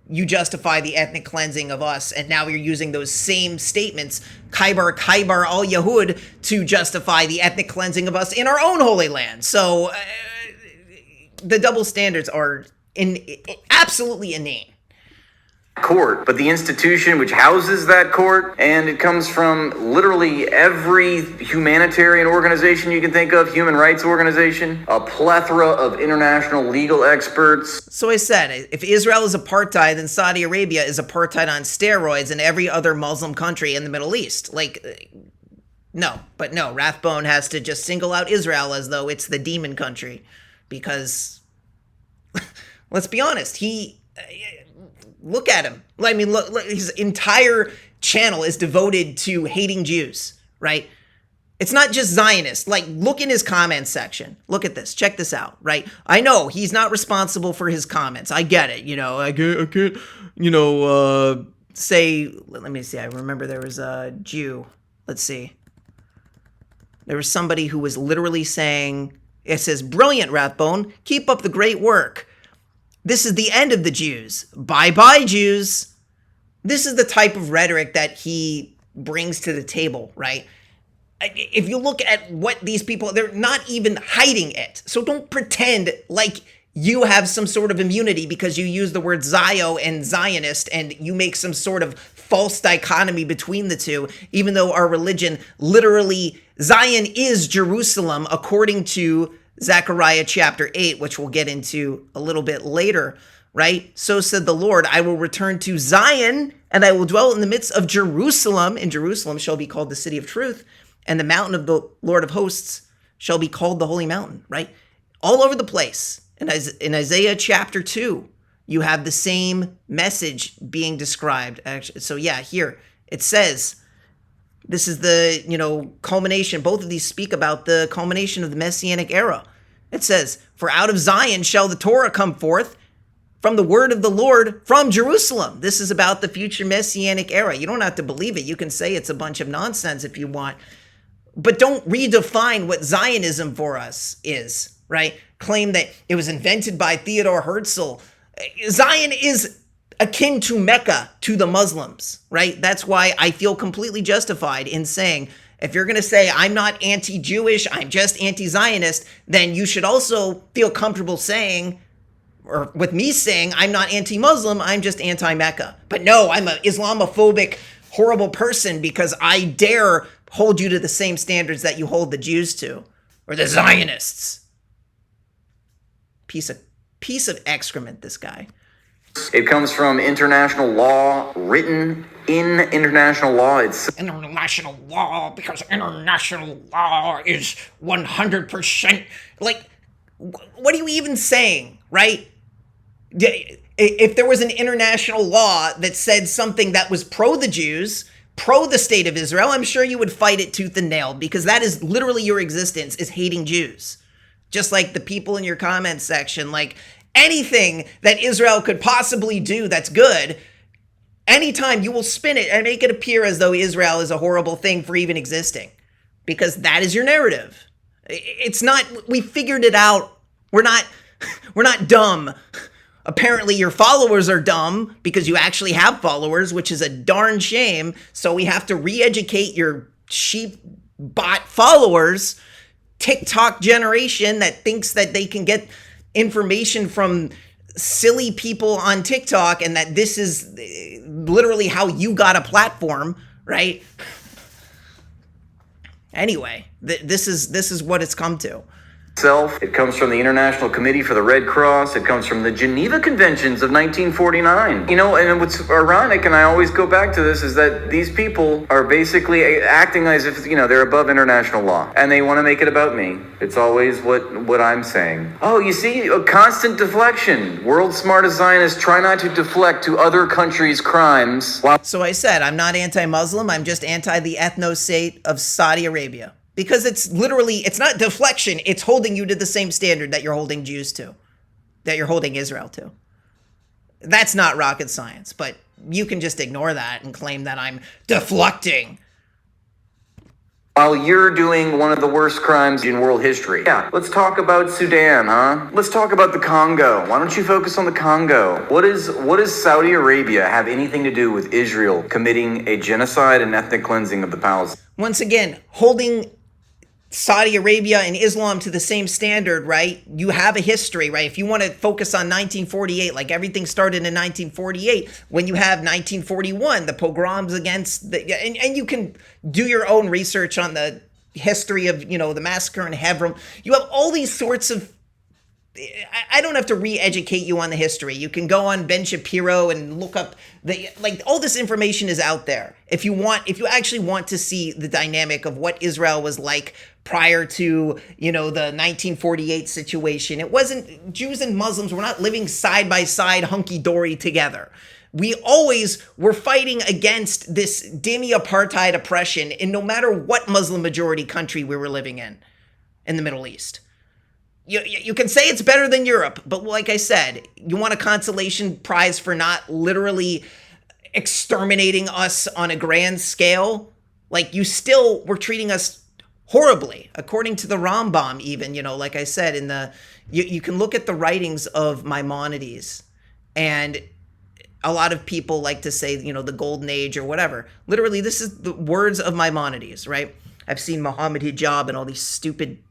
Speaker 2: you justify the ethnic cleansing of us, and now you're using those same statements, Khyber al Yahud, to justify the ethnic cleansing of us in our own holy land. So the double standards are absolutely inane.
Speaker 1: Court, but the institution which houses that court, and it comes from literally every humanitarian organization you can think of, human rights organization, a plethora of international legal experts.
Speaker 2: So I said, if Israel is apartheid, then Saudi Arabia is apartheid on steroids and every other Muslim country in the Middle East. No, Rathbone has to just single out Israel as though it's the demon country, because let's be honest, look at him. I mean, look, his entire channel is devoted to hating Jews, right? It's not just Zionist. Like, look in his comment section. Look at this. Check this out, right? I know he's not responsible for his comments. I get it. I can't, say, let me see. I remember there was a Jew. Let's see. There was somebody who was literally saying, it says, "Brilliant, Rathbone. Keep up the great work. This is the end of the Jews. Bye-bye, Jews." This is the type of rhetoric that he brings to the table, right? If you look at what these people, they're not even hiding it. So don't pretend like you have some sort of immunity because you use the word Zio and Zionist and you make some sort of false dichotomy between the two, even though our religion literally, Zion is Jerusalem, according to Zechariah chapter 8, which we'll get into a little bit later, right? "So said the Lord, I will return to Zion, and I will dwell in the midst of Jerusalem, and Jerusalem shall be called the city of truth, and the mountain of the Lord of hosts shall be called the holy mountain," right? All over the place. And in Isaiah chapter 2, you have the same message being described. Actually, so yeah, here it says, this is the, culmination. Both of these speak about the culmination of the Messianic era. It says, "For out of Zion shall the Torah come forth, from the word of the Lord from Jerusalem." This is about the future Messianic era. You don't have to believe it. You can say it's a bunch of nonsense if you want. but don't redefine what Zionism for us is, right? Claim that it was invented by Theodore Herzl. Zion is akin to Mecca to the Muslims, right? That's why I feel completely justified in saying, if you're going to say I'm not anti-Jewish, I'm just anti-Zionist, then you should also feel comfortable saying, or with me saying, I'm not anti-Muslim, I'm just anti-Mecca. But no, I'm an Islamophobic, horrible person because I dare hold you to the same standards that you hold the Jews to, or the Zionists. Piece of excrement, this guy.
Speaker 1: It comes from international law, written in international law. It's
Speaker 2: International law, because international law is 100%. Like, what are you even saying, right? If there was an international law that said something that was pro the Jews, pro the state of Israel, I'm sure you would fight it tooth and nail, because that is literally your existence, is hating Jews. Just like the people in your comments section, like anything that Israel could possibly do that's good, anytime you will spin it and make it appear as though Israel is a horrible thing for even existing, because that is your narrative. It's not, we figured it out. We're not dumb. Apparently your followers are dumb because you actually have followers, which is a darn shame. So we have to re-educate your sheep bot followers, TikTok generation that thinks that they can get information from silly people on TikTok and that this is literally how you got a platform, right? Anyway, this is what it's come to.
Speaker 1: itself. It comes from the International Committee for the Red Cross. It comes from the Geneva Conventions of 1949. You know, and what's ironic, and I always go back to this, is that these people are basically acting as if, you know, they're above international law, and they want to make it about me. It's always what I'm saying. Oh, you see, a constant deflection. World's smartest Zionists try not to deflect to other countries' crimes.
Speaker 2: So I said, I'm not anti-Muslim, I'm just anti the ethno-state of Saudi Arabia. Because it's literally, it's not deflection, it's holding you to the same standard that you're holding Jews to, that you're holding Israel to. That's not rocket science, but you can just ignore that and claim that I'm deflecting.
Speaker 1: While you're doing one of the worst crimes in world history. Yeah, let's talk about Sudan, huh? Let's talk about the Congo. Why don't you focus on the Congo? What does Saudi Arabia have anything to do with Israel committing a genocide and ethnic cleansing of the Palestinians?
Speaker 2: Once again, holding Saudi Arabia and Islam to the same standard, right? You have a history, right? If you want to focus on 1948, like everything started in 1948, when you have 1941, the pogroms against the, and you can do your own research on the history of, you know, the massacre in Hebron. You have all these sorts of, I don't have to re-educate you on the history. You can go on Ben Shapiro and look up all this information is out there. If you actually want to see the dynamic of what Israel was like prior to, you know, the 1948 situation. It wasn't, Jews and Muslims were not living side by side hunky-dory together. We always were fighting against this Dhimmi Apartheid oppression in no matter what Muslim majority country we were living in the Middle East. You can say it's better than Europe, but like I said, you want a consolation prize for not literally exterminating us on a grand scale? Like, you still were treating us horribly, according to the Rambam even, you know, like I said, you can look at the writings of Maimonides, and a lot of people like to say, you know, the Golden Age or whatever. Literally, this is the words of Maimonides, right? I've seen Muhammad Hijab and all these stupid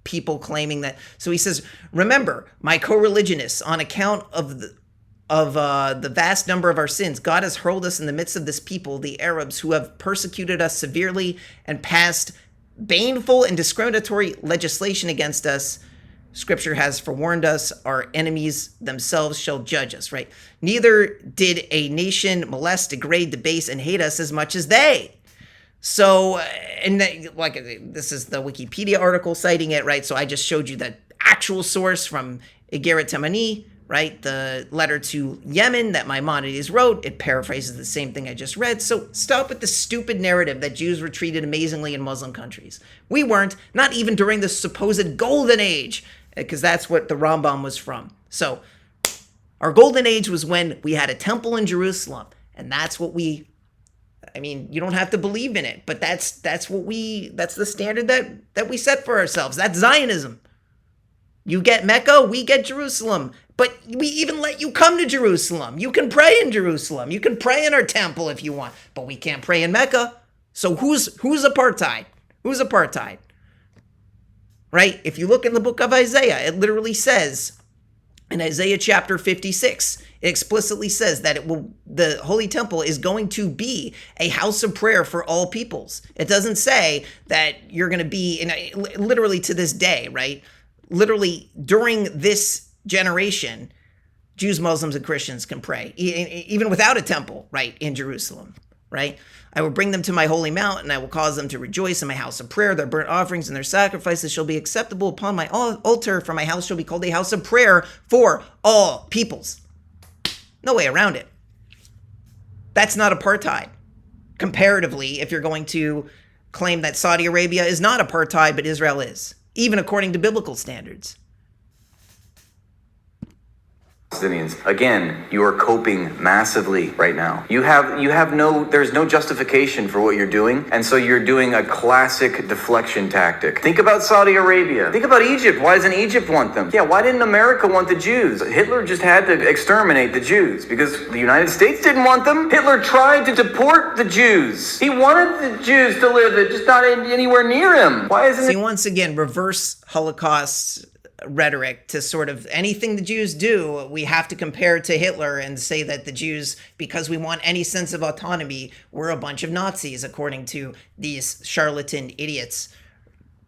Speaker 2: people claiming that. So he says, remember, my co-religionists, on account of the vast number of our sins, God has hurled us in the midst of this people, the Arabs, who have persecuted us severely and passed baneful and discriminatory legislation against us. Scripture has forewarned us, our enemies themselves shall judge us, right? Neither did a nation molest, degrade, debase, and hate us as much as they. So, and this is the Wikipedia article citing it, right? So I just showed you the actual source from Igeret Temani, right? The letter to Yemen that Maimonides wrote. It paraphrases the same thing I just read. So stop with the stupid narrative that Jews were treated amazingly in Muslim countries. We weren't, not even during the supposed golden age, because that's what the Rambam was from. So our golden age was when we had a temple in Jerusalem, and that's what we I mean, you don't have to believe in it, but that's the standard that we set for ourselves. That's Zionism. You get Mecca, we get Jerusalem. But we even let you come to Jerusalem. You can pray in Jerusalem. You can pray in our temple if you want, but we can't pray in Mecca. So who's apartheid? Who's apartheid? Right? If you look in the book of Isaiah, it literally says in Isaiah chapter 56, it explicitly says that the Holy Temple is going to be a house of prayer for all peoples. It doesn't say that you're going to be literally to this day, right? Literally during this generation, Jews, Muslims, and Christians can pray, even without a temple, right, in Jerusalem, right? I will bring them to my holy mount, and I will cause them to rejoice in my house of prayer. Their burnt offerings and their sacrifices shall be acceptable upon my altar, for my house shall be called a house of prayer for all peoples. No way around it. That's not apartheid. Comparatively, if you're going to claim that Saudi Arabia is not apartheid, but Israel is, even according to biblical standards.
Speaker 1: Palestinians. Again, you are coping massively right now. There's no justification for what you're doing, and so you're doing a classic deflection tactic. Think about Saudi Arabia. Think about Egypt. Why doesn't Egypt want them? Yeah, why didn't America want the Jews? Hitler just had to exterminate the Jews because the United States didn't want them. Hitler tried to deport the Jews. He wanted the Jews to live, just not anywhere near him. Why isn't
Speaker 2: See, once again, reverse Holocaust rhetoric to sort of anything the Jews do, we have to compare it to Hitler and say that the Jews, because we want any sense of autonomy, we're a bunch of Nazis, according to these charlatan idiots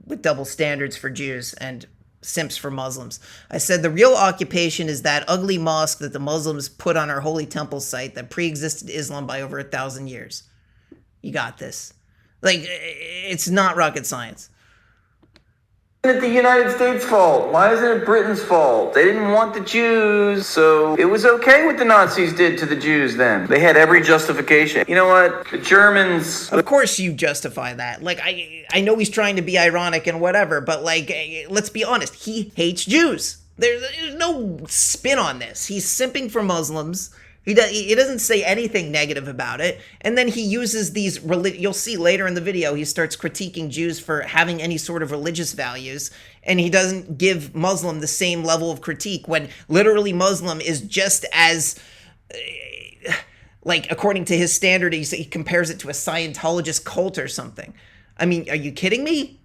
Speaker 2: with double standards for Jews and SIMPS for Muslims. I said the real occupation is that ugly mosque that the Muslims put on our holy temple site that pre-existed Islam by over 1,000 years. You got this. Like, it's not rocket science.
Speaker 1: Isn't it the United States' fault? Why isn't it Britain's fault? They didn't want the Jews, so it was okay what the Nazis did to the Jews then. They had every justification. You know what? The Germans...
Speaker 2: Of course you justify that. Like, I know he's trying to be ironic and whatever, but, like, let's be honest. He hates Jews. There's no spin on this. He's simping for Muslims. He doesn't say anything negative about it. And then he uses these, you'll see later in the video, he starts critiquing Jews for having any sort of religious values. And he doesn't give Muslim the same level of critique when literally Muslim is just as, like, according to his standard, he compares it to a Scientologist cult or something. I mean, are you kidding me?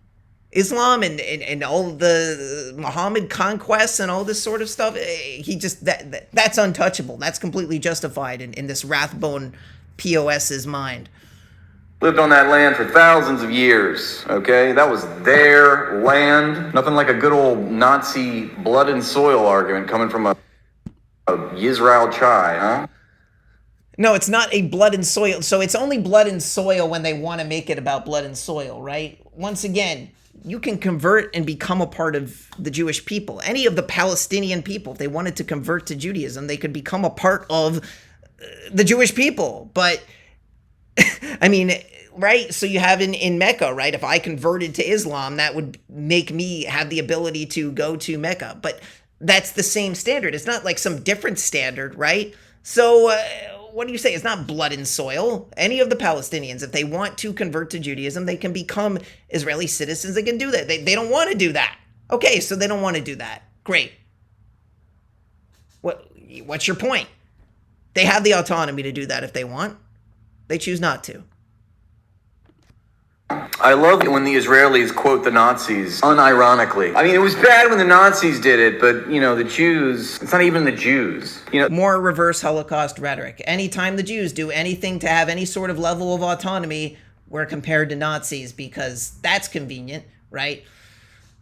Speaker 2: Islam and all the Muhammad conquests and all this sort of stuff, he just, that's untouchable. That's completely justified in this Rathbone POS's mind.
Speaker 1: Lived on that land for thousands of years, okay? That was their land. Nothing like a good old Nazi blood and soil argument coming from a Yisrael chai, huh?
Speaker 2: No, it's not a blood and soil. So it's only blood and soil when they want to make it about blood and soil, right? Once again, you can convert and become a part of the Jewish people. Any of the Palestinian people, if they wanted to convert to Judaism, they could become a part of the Jewish people. But, I mean, right? So you have in Mecca, right? If I converted to Islam, that would make me have the ability to go to Mecca. But that's the same standard. It's not like some different standard, right? So what do you say? It's not blood and soil. Any of the Palestinians, if they want to convert to Judaism, they can become Israeli citizens. They can do that. They don't want to do that. Okay, so they don't want to do that. Great. What's your point? They have the autonomy to do that if they want. They choose not to.
Speaker 1: I love it when the Israelis quote the Nazis unironically. I mean, it was bad when the Nazis did it, but, you know, the Jews, it's not even the Jews. You know,
Speaker 2: more reverse Holocaust rhetoric. Anytime the Jews do anything to have any sort of level of autonomy, we're compared to Nazis because that's convenient, right?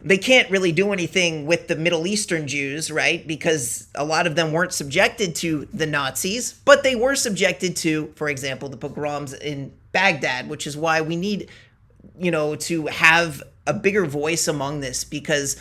Speaker 2: They can't really do anything with the Middle Eastern Jews, right? Because a lot of them weren't subjected to the Nazis, but they were subjected to, for example, the pogroms in Baghdad, which is why we need, you know, to have a bigger voice among this, because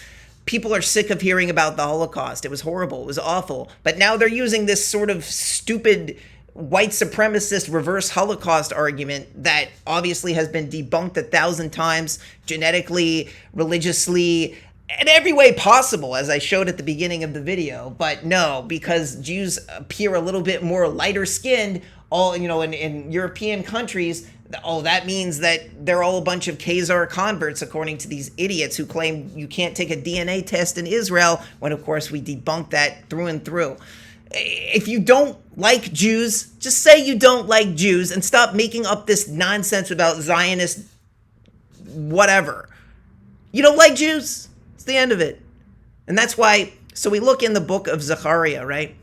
Speaker 2: people are sick of hearing about the Holocaust. It was horrible. It was awful. But now they're using this sort of stupid white supremacist reverse Holocaust argument that obviously has been debunked 1,000 times, genetically, religiously, in every way possible, as I showed at the beginning of the video. But no, because Jews appear a little bit more lighter skinned, all, in European countries, oh, that means that they're all a bunch of Khazar converts, according to these idiots who claim you can't take a DNA test in Israel, when of course we debunk that through and through. If you don't like Jews, just say you don't like Jews and stop making up this nonsense about Zionist whatever. You don't like Jews? It's the end of it. And that's why, so we look in the book of Zechariah, right?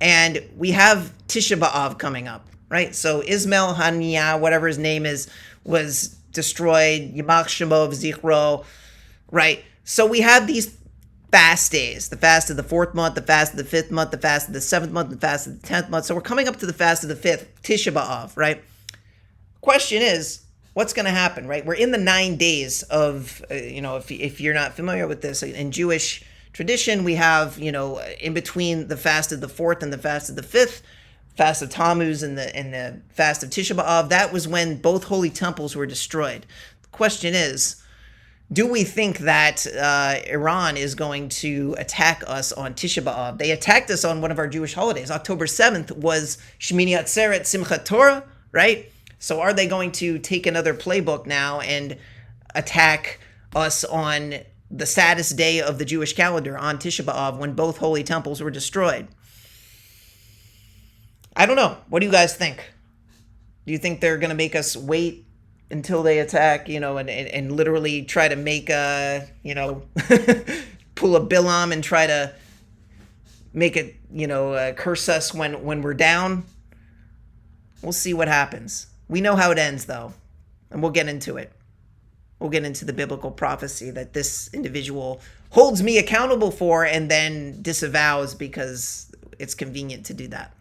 Speaker 2: And we have Tisha B'Av coming up, right? So Ismail Haniyah, whatever his name is, was destroyed. Yimach Shemo V'Zichro, right? So we have these fast days, the fast of the 4th month, the fast of the 5th month, the fast of the 7th month, the fast of the 10th month. So we're coming up to the fast of the 5th, Tisha B'Av, right? Question is, what's going to happen, right? We're in the 9 days of, if you're not familiar with this, in Jewish tradition, we have, in between the fast of the 4th and the fast of the 5th, fast of Tammuz and the fast of Tisha B'Av, that was when both holy temples were destroyed. The question is, do we think that Iran is going to attack us on Tisha B'Av? They attacked us on one of our Jewish holidays. October 7th was Shmini Atzeret Simchat Torah, right? So are they going to take another playbook now and attack us on the saddest day of the Jewish calendar, on Tisha B'Av, when both holy temples were destroyed? I don't know. What do you guys think? Do you think they're going to make us wait until they attack, and literally try to make pull a Bilam and try to make it, curse us when we're down? We'll see what happens. We know how it ends, though, and we'll get into it. We'll get into the biblical prophecy that this individual holds me accountable for and then disavows because it's convenient to do that.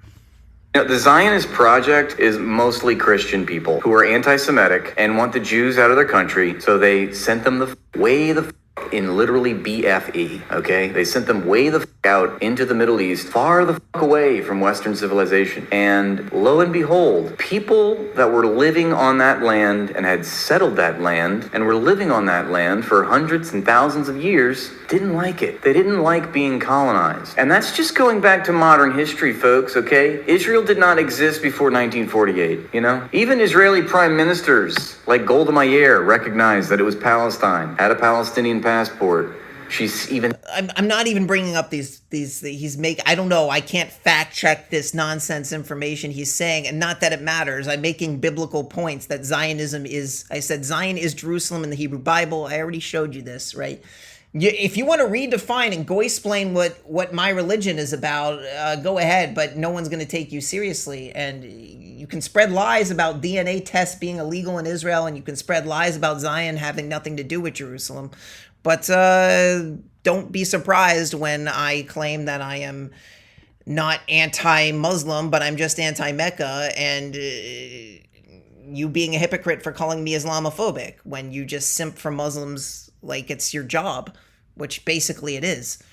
Speaker 1: The Zionist project is mostly Christian people who are anti-Semitic and want the Jews out of their country, so they sent them in literally BFE, okay? They sent them way the out into the Middle East, far the away from Western civilization. And lo and behold, people that were living on that land and had settled that land and were living on that land for hundreds and thousands of years didn't like it. They didn't like being colonized. And that's just going back to modern history, folks, okay? Israel did not exist before 1948, Even Israeli prime ministers like Golda Meir recognized that it was Palestine, had a Palestinian passport. She's even...
Speaker 2: I'm not even bringing up these I don't know, I can't fact check this nonsense information he's saying, and not that it matters. I'm making biblical points that Zionism is, I said Zion is Jerusalem in the Hebrew Bible. I already showed you this, right? If you want to redefine and go explain what my religion is about, go ahead, but no one's going to take you seriously. And you can spread lies about DNA tests being illegal in Israel, and you can spread lies about Zion having nothing to do with Jerusalem. But don't be surprised when I claim that I am not anti-Muslim, but I'm just anti-Mecca, and you being a hypocrite for calling me Islamophobic when you just simp for Muslims like it's your job, which basically it is.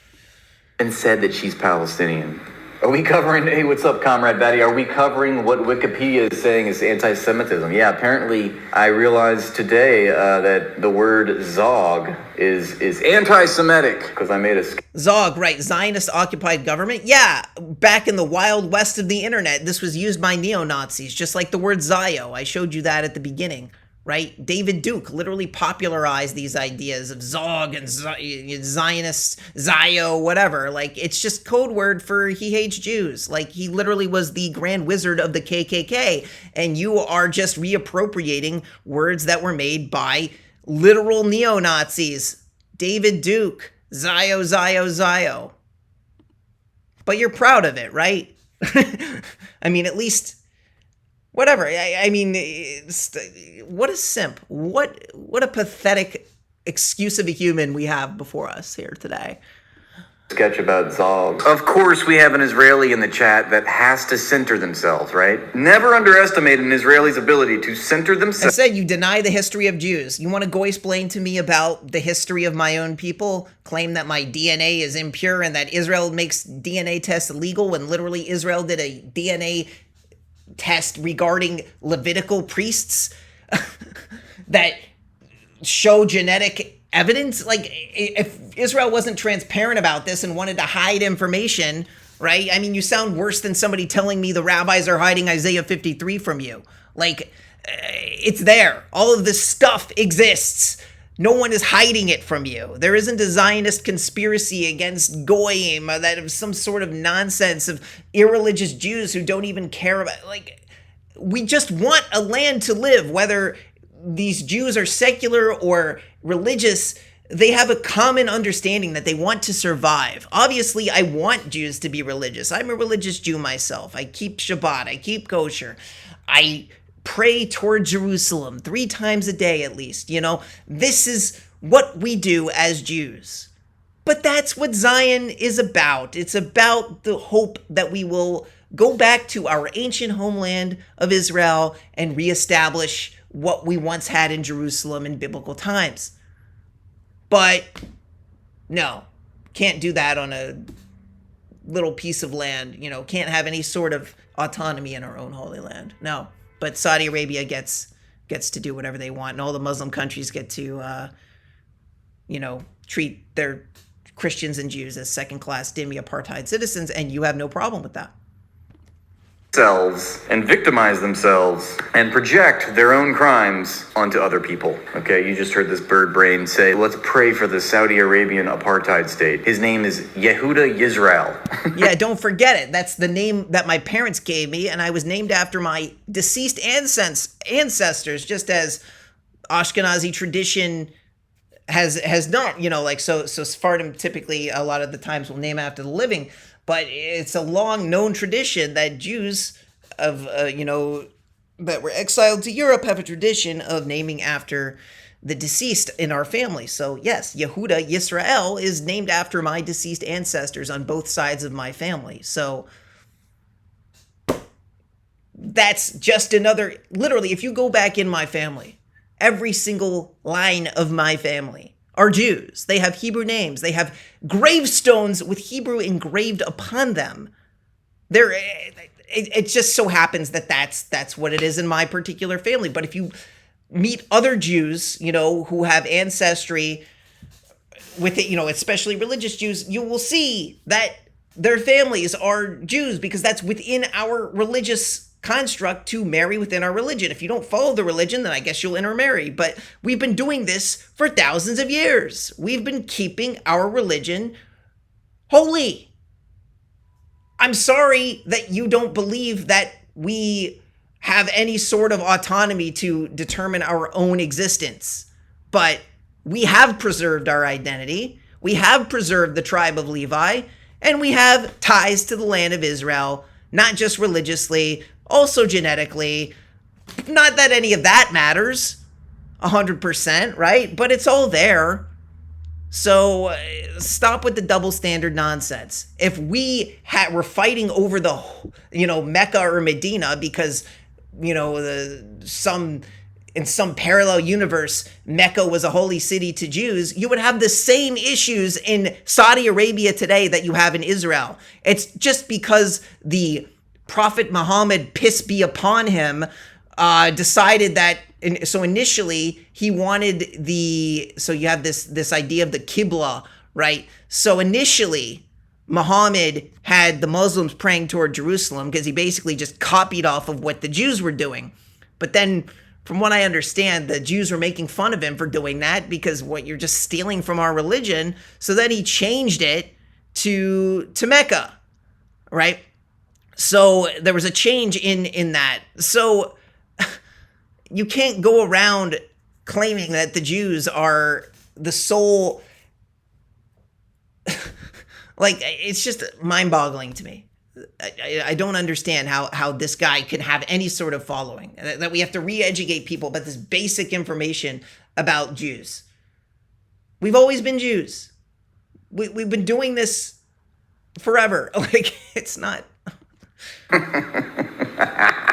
Speaker 1: And said that she's Palestinian. Are we covering, hey, what's up, Comrade Batty? Are we covering what Wikipedia is saying is anti-Semitism? Yeah, apparently I realized today that the word Zog is anti-Semitic because I made a...
Speaker 2: Zog, right, Zionist occupied government? Yeah, back in the wild west of the internet, this was used by neo-Nazis, just like the word Zio. I showed you that at the beginning. Right? David Duke literally popularized these ideas of Zog and Zionist, Zio, whatever. Like, it's just code word for he hates Jews. Like, he literally was the grand wizard of the KKK. And you are just reappropriating words that were made by literal neo-Nazis. David Duke, Zio, Zio, Zio. But you're proud of it, right? I mean, at least... Whatever. I mean, what a simp. What a pathetic excuse of a human we have before us here today.
Speaker 1: Sketch about Zog. Of course, we have an Israeli in the chat that has to center themselves, right? Never underestimate an Israeli's ability to center themselves.
Speaker 2: I said you deny the history of Jews. You want to go explain to me about the history of my own people? Claim that my DNA is impure and that Israel makes DNA tests illegal when literally Israel did a DNA test regarding Levitical priests that show genetic evidence. Like, if Israel wasn't transparent about this and wanted to hide information, right? I mean, you sound worse than somebody telling me the rabbis are hiding Isaiah 53 from you. Like, it's there. All of this stuff exists. No one is hiding it from you. There isn't a Zionist conspiracy against Goyim that of some sort of nonsense of irreligious Jews who don't even care about, like, we just want a land to live, whether these Jews are secular or religious. They have a common understanding that they want to survive. Obviously, I want Jews to be religious. I'm a religious Jew myself. I keep Shabbat. I keep kosher. I pray toward Jerusalem 3 times a day at least. You know, this is what we do as Jews. But that's what Zion is about. It's about the hope that we will go back to our ancient homeland of Israel and reestablish what we once had in Jerusalem in biblical times. But no, can't do that on a little piece of land. You know, can't have any sort of autonomy in our own holy land. No. But Saudi Arabia gets to do whatever they want, and all the Muslim countries get to, treat their Christians and Jews as second-class Dhimmi Apartheid citizens, and you have no problem with that.
Speaker 1: Themselves and victimize themselves and project their own crimes onto other people. Okay, you just heard this bird brain say, let's pray for the Saudi Arabian apartheid state. His name is Yehuda Yisrael.
Speaker 2: Yeah, don't forget it. That's the name that my parents gave me, and I was named after my deceased ancestors, just as Ashkenazi tradition has not, so Sephardim typically a lot of the times will name after the living. But it's a long known tradition that Jews that were exiled to Europe have a tradition of naming after the deceased in our family. So yes, Yehuda Yisrael is named after my deceased ancestors on both sides of my family. So that's just another, literally, if you go back in my family, every single line of my family are Jews. They have Hebrew names. They have gravestones with Hebrew engraved upon them. It just so happens that that's what it is in my particular family. But if you meet other Jews, who have ancestry with it, especially religious Jews, you will see that their families are Jews because that's within our religious construct to marry within our religion. If you don't follow the religion, then I guess you'll intermarry. But we've been doing this for thousands of years. We've been keeping our religion holy. I'm sorry that you don't believe that we have any sort of autonomy to determine our own existence. But we have preserved our identity. We have preserved the tribe of Levi, and we have ties to the land of Israel, not just religiously, also genetically. Not that any of that matters 100%, right? But it's all there. So stop with the double standard nonsense. If we were fighting over the, Mecca or Medina because, in some parallel universe, Mecca was a holy city to Jews, you would have the same issues in Saudi Arabia today that you have in Israel. It's just because the Prophet Muhammad, peace be upon him, decided that, so initially he wanted so you have this idea of the Qibla, right? So initially Muhammad had the Muslims praying toward Jerusalem because he basically just copied off of what the Jews were doing. But then from what I understand, the Jews were making fun of him for doing that because you're just stealing from our religion. So then he changed it to Mecca, right? So there was a change in that. So you can't go around claiming that the Jews are the sole, it's just mind-boggling to me. I don't understand how this guy can have any sort of following, that we have to re-educate people about this basic information about Jews. We've always been Jews. We've been doing this forever. It's not...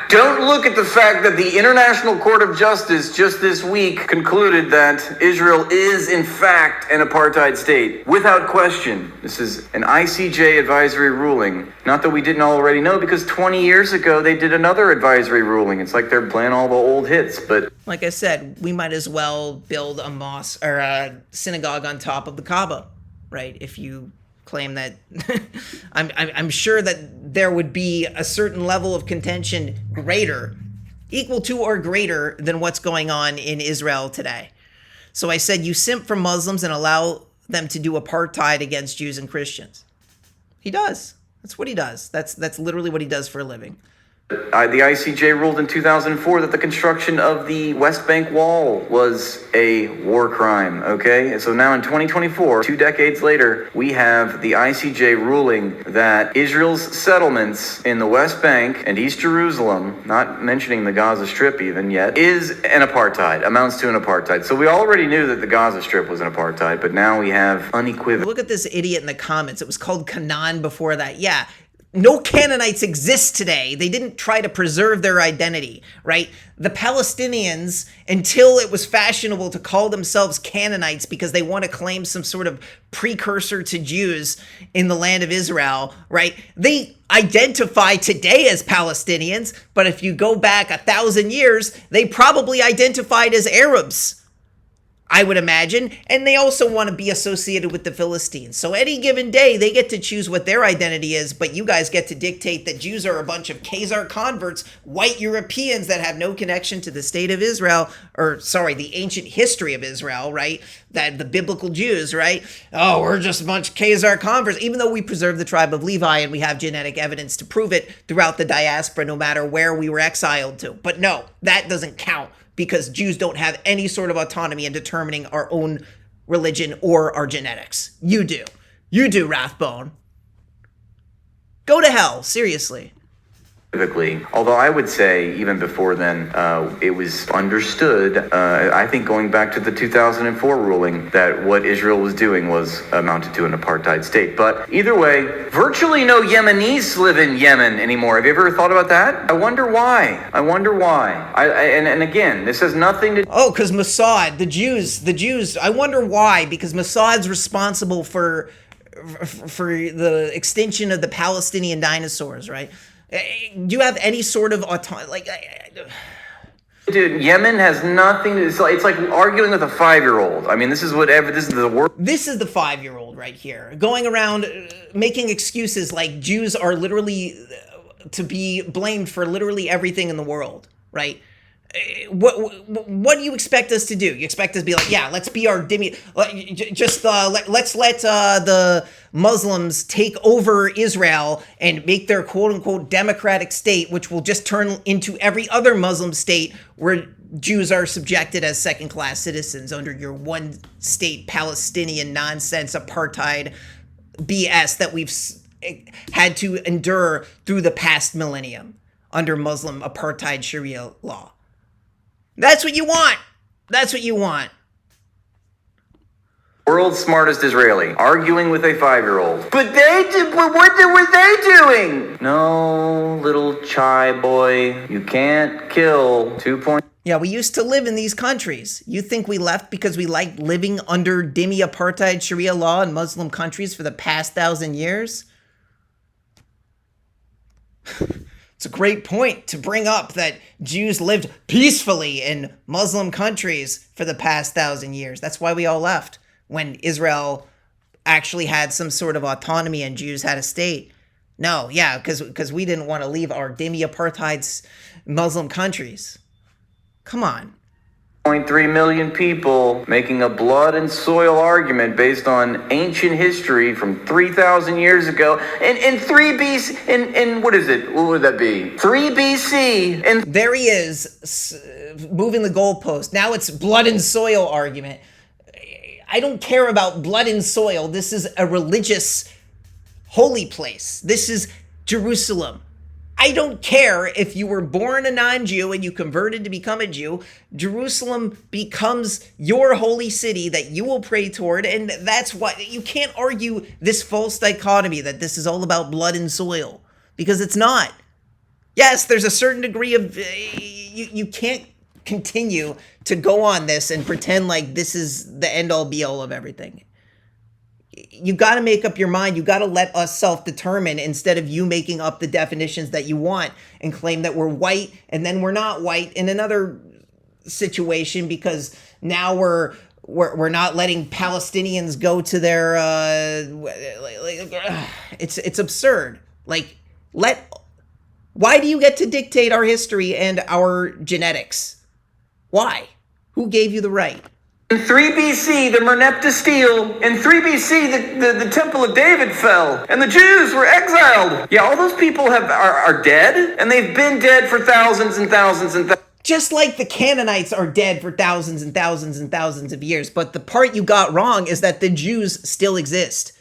Speaker 1: Don't look at the fact that the International Court of Justice just this week concluded that Israel is in fact an apartheid state without question. This is an ICJ advisory ruling. Not that we didn't already know, because 20 years ago they did another advisory ruling. It's like they're playing all the old hits, but
Speaker 2: like I said, we might as well build a mosque or a synagogue on top of the Kaaba, right? If you claim that I'm sure that there would be a certain level of contention equal to or greater than what's going on in Israel today. So I said, you simp for Muslims and allow them to do apartheid against Jews and Christians. He does. That's what he does. That's literally what he does for a living.
Speaker 1: The ICJ ruled in 2004 that the construction of the West Bank wall was a war crime, okay? And so now in 2024, 2 decades later, we have the ICJ ruling that Israel's settlements in the West Bank and East Jerusalem, not mentioning the Gaza Strip even yet, is an apartheid, amounts to an apartheid. So we already knew that the Gaza Strip was an apartheid, but now we have unequivocal.
Speaker 2: Look at this idiot in the comments. It was called Canaan before that. Yeah. No Canaanites exist today. They didn't try to preserve their identity, right? The Palestinians, until it was fashionable to call themselves Canaanites because they want to claim some sort of precursor to Jews in the land of Israel, right? They identify today as Palestinians, but if you go back 1,000 years, they probably identified as Arabs, I would imagine, and they also want to be associated with the Philistines. So any given day, they get to choose what their identity is, but you guys get to dictate that Jews are a bunch of Khazar converts, white Europeans that have no connection to the state of Israel, the ancient history of Israel, right? That the biblical Jews, right? Oh, we're just a bunch of Khazar converts, even though we preserve the tribe of Levi and we have genetic evidence to prove it throughout the diaspora, no matter where we were exiled to. But no, that doesn't count, because Jews don't have any sort of autonomy in determining our own religion or our genetics. You do. You do, Rathbone. Go to hell, seriously.
Speaker 1: Although I would say even before then, it was understood, I think going back to the 2004 ruling, that what Israel was doing was amounted to an apartheid state. But either way, virtually no Yemenis live in Yemen anymore. Have you ever thought about that? I wonder why. And again, this has nothing to...
Speaker 2: Oh, because Mossad, the Jews, I wonder why, because Mossad's responsible for the extinction of the Palestinian dinosaurs, do you have any sort of autonomy?
Speaker 1: Dude, Yemen has nothing to... It's like arguing with a 5-year-old. I mean, this is the worst.
Speaker 2: This is the 5-year-old right here, going around making excuses like Jews are literally to be blamed for literally everything in the world, right? What do you expect us to do? You expect us to be like, yeah, let's be our Dhimmi, let's let the Muslims take over Israel and make their quote-unquote democratic state, which will just turn into every other Muslim state where Jews are subjected as second-class citizens under your one-state Palestinian nonsense apartheid BS that we've had to endure through the past millennium under Muslim apartheid Sharia law. That's what you want. That's what you want.
Speaker 1: World's smartest Israeli, arguing with a 5-year-old. But what were they doing? No, little chai boy, you can't kill 2 point...
Speaker 2: Yeah, we used to live in these countries. You think we left because we liked living under Dhimmi Apartheid Sharia Law in Muslim countries for the past 1,000 years? It's a great point to bring up that Jews lived peacefully in Muslim countries for the past 1,000 years. That's why we all left, when Israel actually had some sort of autonomy and Jews had a state. No, yeah, because we didn't want to leave our Dhimmi Apartheid's Muslim countries. Come on.
Speaker 1: 0.3 million people making a blood and soil argument based on ancient history from 3,000 years ago. In 3 BC, in what is it? What would that be? 3 BC. And
Speaker 2: there he is, moving the goalpost. Now it's blood and soil argument. I don't care about blood and soil. This is a religious holy place. This is Jerusalem. I don't care if you were born a non-Jew and you converted to become a Jew. Jerusalem becomes your holy city that you will pray toward, and that's why you can't argue this false dichotomy that this is all about blood and soil, because it's not. Yes, there's a certain degree of... You can't continue to go on this and pretend like this is the end-all be-all of everything. You got to make up your mind. You got to let us self-determine instead of you making up the definitions that you want and claim that we're white and then we're not white in another situation because now we're we're not letting Palestinians go to their it's absurd. Like, why do you get to dictate our history and our genetics? Why? Who gave you the right?
Speaker 1: In 3 BC, the Merneptah steel. In 3 BC, the Temple of David fell, and the Jews were exiled. Yeah, all those people are dead, and they've been dead for thousands and thousands and thousands.
Speaker 2: Just like the Canaanites are dead for thousands and thousands and thousands of years. But the part you got wrong is that the Jews still exist.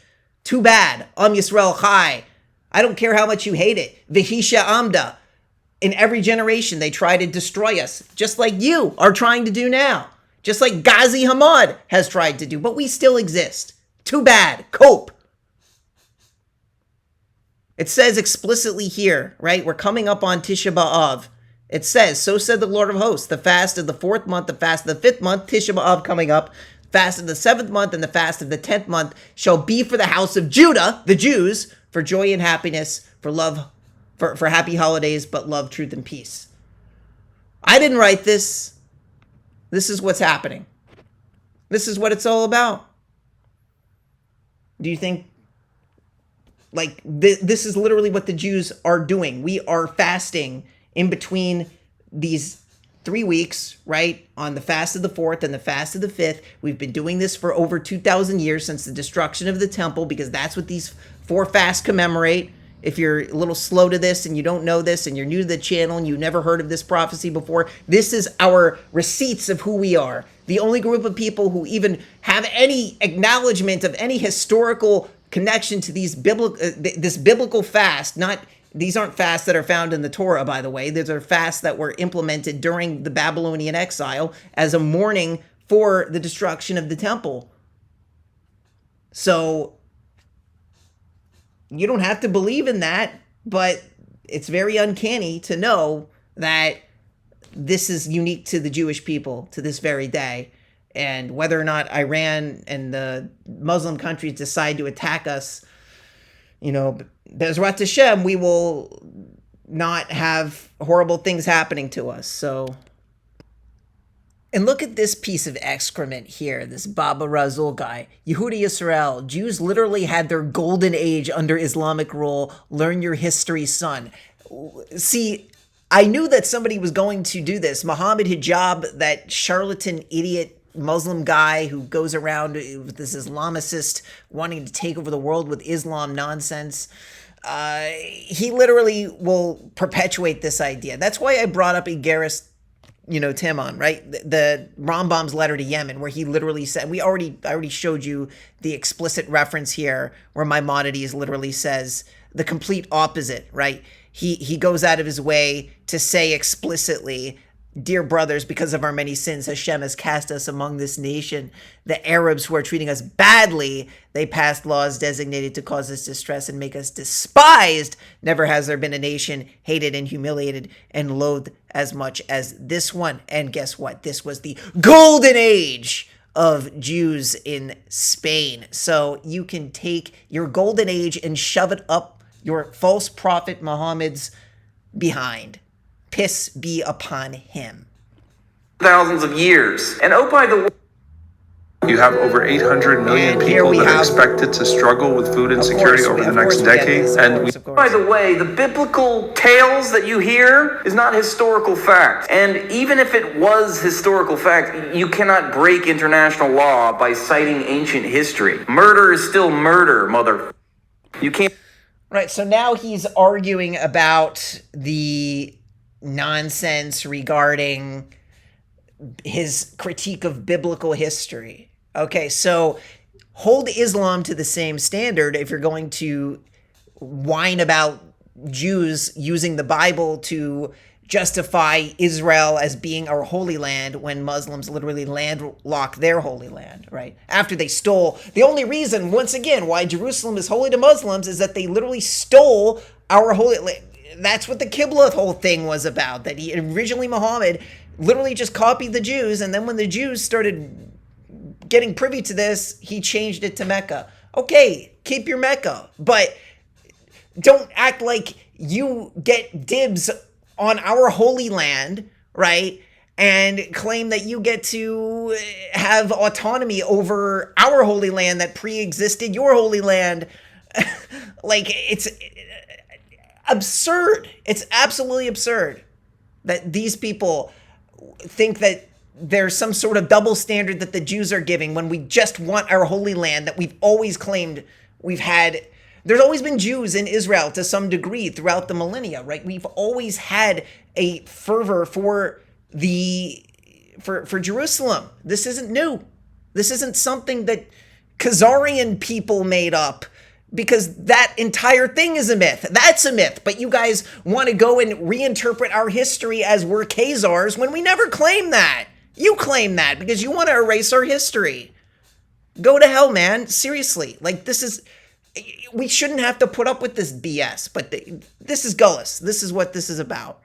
Speaker 2: Too bad. Yisrael Chai. I don't care how much you hate it. Vihisha Amda. In every generation, they try to destroy us, just like you are trying to do now. Just like Ghazi Hamad has tried to do. But we still exist. Too bad. Cope. It says explicitly here, right? We're coming up on Tisha B'Av. It says, so said the Lord of hosts, the fast of the 4th month, the fast of the 5th month, Tisha B'Av coming up, fast of the 7th month, and the fast of the 10th month shall be for the house of Judah, the Jews, for joy and happiness, for love, for happy holidays, but love, truth, and peace. I didn't write this. This is what's happening. This is what it's all about. Do you think, like, this is literally what the Jews are doing? We are fasting in between these 3 weeks, right? On the fast of the 4th and the fast of the 5th. We've been doing this for over 2,000 years since the destruction of the temple, because that's what these 4 fasts commemorate. If you're a little slow to this and you don't know this and you're new to the channel and you've never heard of this prophecy before, this is our receipts of who we are. The only group of people who even have any acknowledgement of any historical connection to these this biblical fast. These aren't fasts that are found in the Torah, by the way. These are fasts that were implemented during the Babylonian exile as a mourning for the destruction of the temple. So you don't have to believe in that, but it's very uncanny to know that this is unique to the Jewish people to this very day. And whether or not Iran and the Muslim countries decide to attack us, Bezrat Hashem, we will not have horrible things happening to us. So, and look at this piece of excrement here, this Baba Razul guy. Yehuda Yisrael, Jews literally had their golden age under Islamic rule. Learn your history, son. See, I knew that somebody was going to do this. Muhammad Hijab, that charlatan idiot Muslim guy who goes around with this Islamicist wanting to take over the world with Islam nonsense. He literally will perpetuate this idea. That's why I brought up Igaris, Timon, right? The Rambam's letter to Yemen, where he literally said, I already showed you the explicit reference here, where Maimonides literally says the complete opposite, right? He goes out of his way to say explicitly, dear brothers, because of our many sins, Hashem has cast us among this nation. The Arabs who are treating us badly, they passed laws designated to cause us distress and make us despised. Never has there been a nation hated and humiliated and loathed as much as this one. And guess what? This was the golden age of Jews in Spain. So you can take your golden age and shove it up your false prophet Muhammad's behind. Piss be upon him.
Speaker 1: Thousands of years. And oh, by the way,
Speaker 5: you have over 800 million people that are expected to struggle with food insecurity over the next decade.
Speaker 1: By the way, the biblical tales that you hear is not historical fact. And even if it was historical fact, you cannot break international law by citing ancient history. Murder is still murder, mother. You can't.
Speaker 2: Right, so now he's arguing about the nonsense regarding his critique of biblical history. Okay, so hold Islam to the same standard if you're going to whine about Jews using the Bible to justify Israel as being our holy land when Muslims literally landlock their holy land, right? After they stole, the only reason, once again, why Jerusalem is holy to Muslims is that they literally stole our holy land. That's what the Qibla whole thing was about, that he originally, Muhammad, literally just copied the Jews, and then when the Jews started getting privy to this, he changed it to Mecca. Okay, keep your Mecca, but don't act like you get dibs on our holy land, right? and claim that you get to have autonomy over our holy land that pre-existed your holy land. Like, it's absurd. It's absolutely absurd that these people think that there's some sort of double standard that the Jews are giving when we just want our holy land that we've always claimed we've had. There's always been Jews in Israel to some degree throughout the millennia, right? We've always had a fervor for Jerusalem. This isn't new. This isn't something that Khazarian people made up, because that entire thing is a myth. That's a myth. But you guys want to go and reinterpret our history as we're Khazars when we never claimed that. You claim that because you want to erase our history. Go to hell, man. Seriously. Like, this is... We shouldn't have to put up with this BS, but this is gullus. This is what this is about.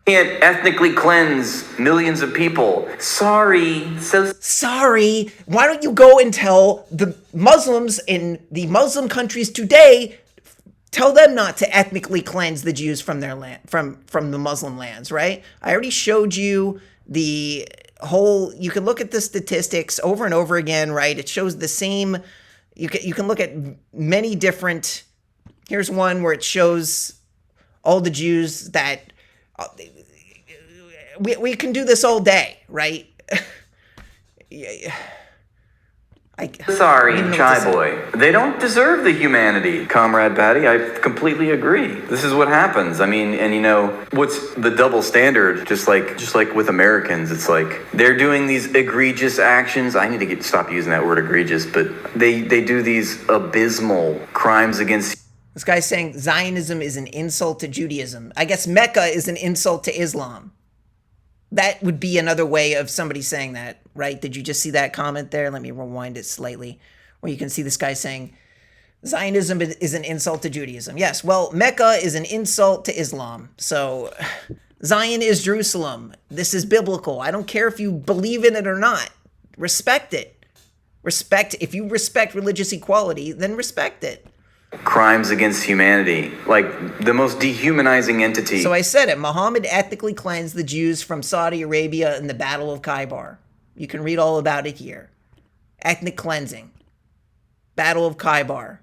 Speaker 1: Can't ethnically cleanse millions of people. Sorry.
Speaker 2: Sorry. Why don't you go and tell the Muslims in the Muslim countries today, tell them not to ethnically cleanse the Jews from their land, from the Muslim lands, right? I already showed you the whole, you can look at the statistics over and over again, right? It shows the same, you can look at many different, here's one where it shows all the Jews that, we can do this all day, right?
Speaker 1: Sorry, Chai Boy. They don't deserve the humanity, Comrade Patty. I completely agree. This is what happens. I mean, and you know, what's the double standard? Just like with Americans, it's like they're doing these egregious actions. I need to stop using that word egregious, but they do these abysmal crimes against.
Speaker 2: This guy's saying Zionism is an insult to Judaism. I guess Mecca is an insult to Islam. That would be another way of somebody saying that, right? Did you just see that comment there? Let me rewind it slightly, where you can see this guy saying Zionism is an insult to Judaism. Yes, well, Mecca is an insult to Islam. So Zion is Jerusalem. This is biblical. I don't care if you believe in it or not. Respect it. If you respect religious equality, then respect it.
Speaker 1: Crimes against humanity, like the most dehumanizing entity.
Speaker 2: So I said it. Muhammad ethnically cleansed the Jews from Saudi Arabia in the Battle of Khaybar. You can read all about it here. Ethnic cleansing. Battle of Khaybar.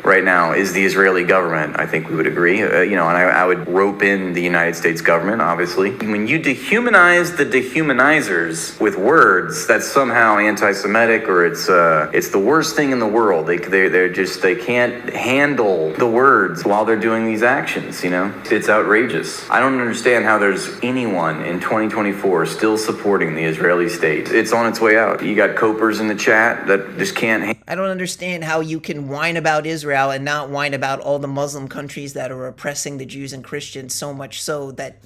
Speaker 1: Right now is the Israeli government. I think we would agree. And I would rope in the United States government, obviously. When you dehumanize the dehumanizers with words, that's somehow anti-Semitic, or it's the worst thing in the world. They can't handle the words while they're doing these actions. You know, it's outrageous. I don't understand how there's anyone in 2024 still supporting the Israeli state. It's on its way out. You got copers in the chat that just can't.
Speaker 2: I don't understand how you can whine about Israel and not whine about all the Muslim countries that are oppressing the Jews and Christians so much so that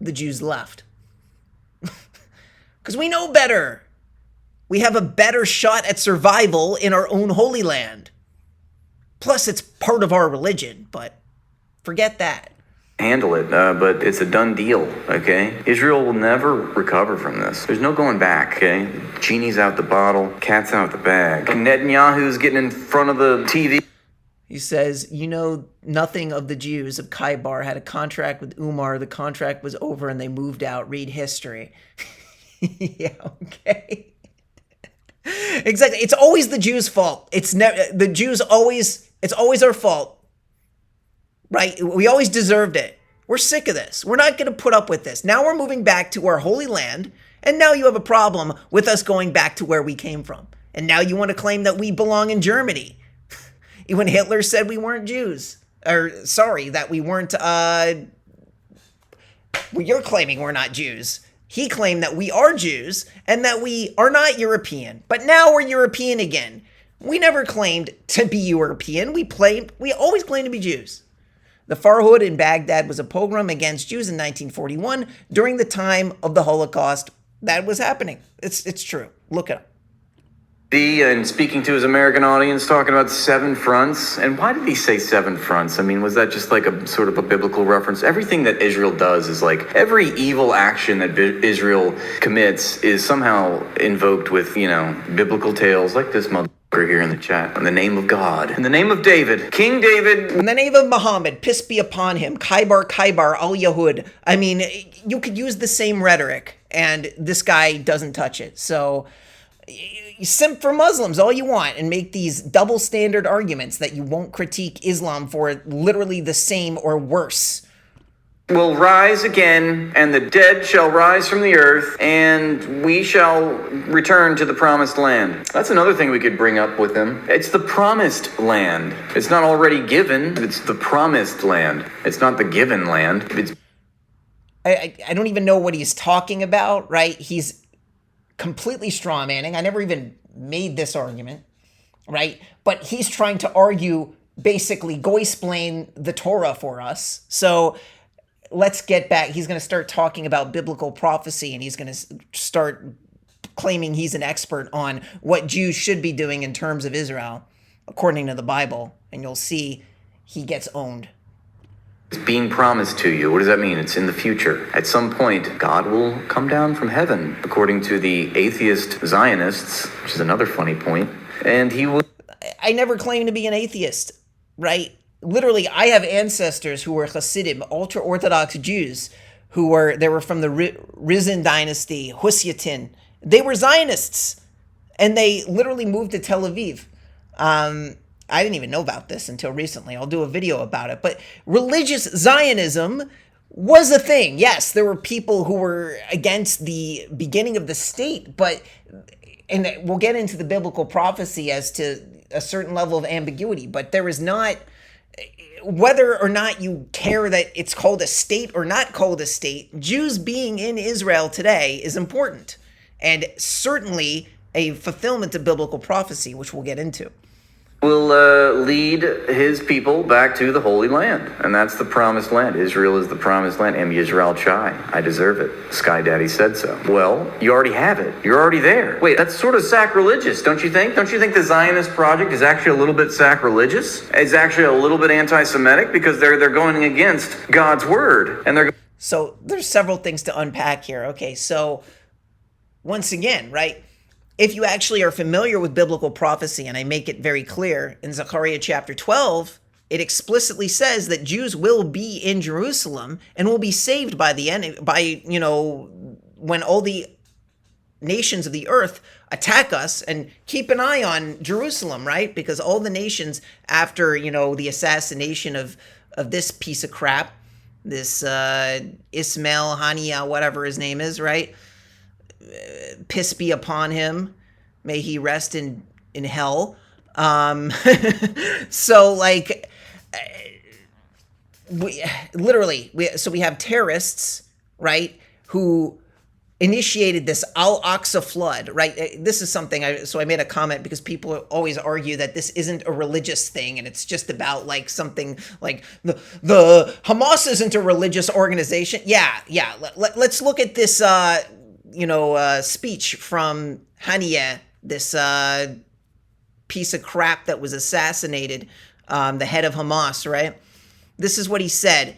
Speaker 2: the Jews left. Because we know better. We have a better shot at survival in our own holy land. Plus, it's part of our religion, but forget that.
Speaker 1: Handle it, but it's a done deal, okay? Israel will never recover from this. There's no going back, okay? Genie's out the bottle, cat's out the bag. Netanyahu's getting in front of the TV.
Speaker 2: He says, you know, nothing of the Jews of Khaybar had a contract with Umar. The contract was over and they moved out. Read history. Yeah, okay. Exactly. It's always the Jews' fault. It's always our fault. Right? We always deserved it. We're sick of this. We're not going to put up with this. Now we're moving back to our holy land, and now you have a problem with us going back to where we came from. And now you want to claim that we belong in Germany. When Hitler said we weren't Jews. That we weren't, you're claiming we're not Jews. He claimed that we are Jews and that we are not European. But now we're European again. We never claimed to be European. We always claimed to be Jews. The Farhud in Baghdad was a pogrom against Jews in 1941 during the time of the Holocaust. That was happening. It's true. Look it up.
Speaker 1: And speaking to his American audience, talking about 7 fronts. And why did he say 7 fronts? I mean, was that just like a sort of a biblical reference? Everything that Israel does is like every evil action that Israel commits is somehow invoked with, biblical tales like this mother. We're here in the chat. In the name of God. In the name of David. King David.
Speaker 2: In the name of Muhammad, peace be upon him. Khaybar, al-Yahud. I mean, you could use the same rhetoric, and this guy doesn't touch it. So, you simp for Muslims all you want and make these double standard arguments that you won't critique Islam for literally the same or worse.
Speaker 1: Will rise again, and the dead shall rise from the earth, and we shall return to the promised land. That's another thing we could bring up with him. It's the promised land. It's not already given. It's the promised land. It's not the given land.
Speaker 2: I don't even know what he's talking about, right? He's completely straw manning. I never even made this argument, right? But he's trying to argue, basically, go explain the Torah for us. So let's get back. He's going to start talking about biblical prophecy, and he's going to start claiming he's an expert on what Jews should be doing in terms of Israel, according to the Bible. And you'll see he gets owned.
Speaker 1: It's being promised to you. What does that mean? It's in the future. At some point, God will come down from heaven, according to the atheist Zionists, which is another funny point. And he will...
Speaker 2: I never claimed to be an atheist, right? Literally, I have ancestors who were Hasidim, ultra-Orthodox Jews, they were from the Rizin dynasty, Husyatin. They were Zionists, and they literally moved to Tel Aviv. I didn't even know about this until recently. I'll do a video about it. But religious Zionism was a thing. Yes, there were people who were against the beginning of the state, and we'll get into the biblical prophecy as to a certain level of ambiguity, but there is not... Whether or not you care that it's called a state or not called a state, Jews being in Israel today is important, and certainly a fulfillment of biblical prophecy, which we'll get into.
Speaker 1: Will lead his people back to the Holy Land, and that's the promised land. Israel is the promised land. Am Yisrael Chai. I deserve it. Sky Daddy said so. Well, you already have it. You're already there. Wait, that's sort of sacrilegious, don't you think? Don't you think the Zionist project is actually a little bit sacrilegious? It's actually a little bit anti-Semitic because they're going against God's word, and they're...
Speaker 2: So there's several things to unpack here. Okay, so once again, right? If you actually are familiar with biblical prophecy, and I make it very clear in Zechariah chapter 12, it explicitly says that Jews will be in Jerusalem and will be saved by when all the nations of the earth attack us. And keep an eye on Jerusalem, right? Because all the nations after, the assassination of this piece of crap, this Ismail Haniya, whatever his name is, right? Piss be upon him. May he rest in hell. So we have terrorists, right, who initiated this Al-Aqsa flood, right? This is something I made a comment because people always argue that this isn't a religious thing and it's just about something like the Hamas isn't a religious organization. Yeah. Let's look at this speech from Haniya, this piece of crap that was assassinated, the head of Hamas, right? This is what he said.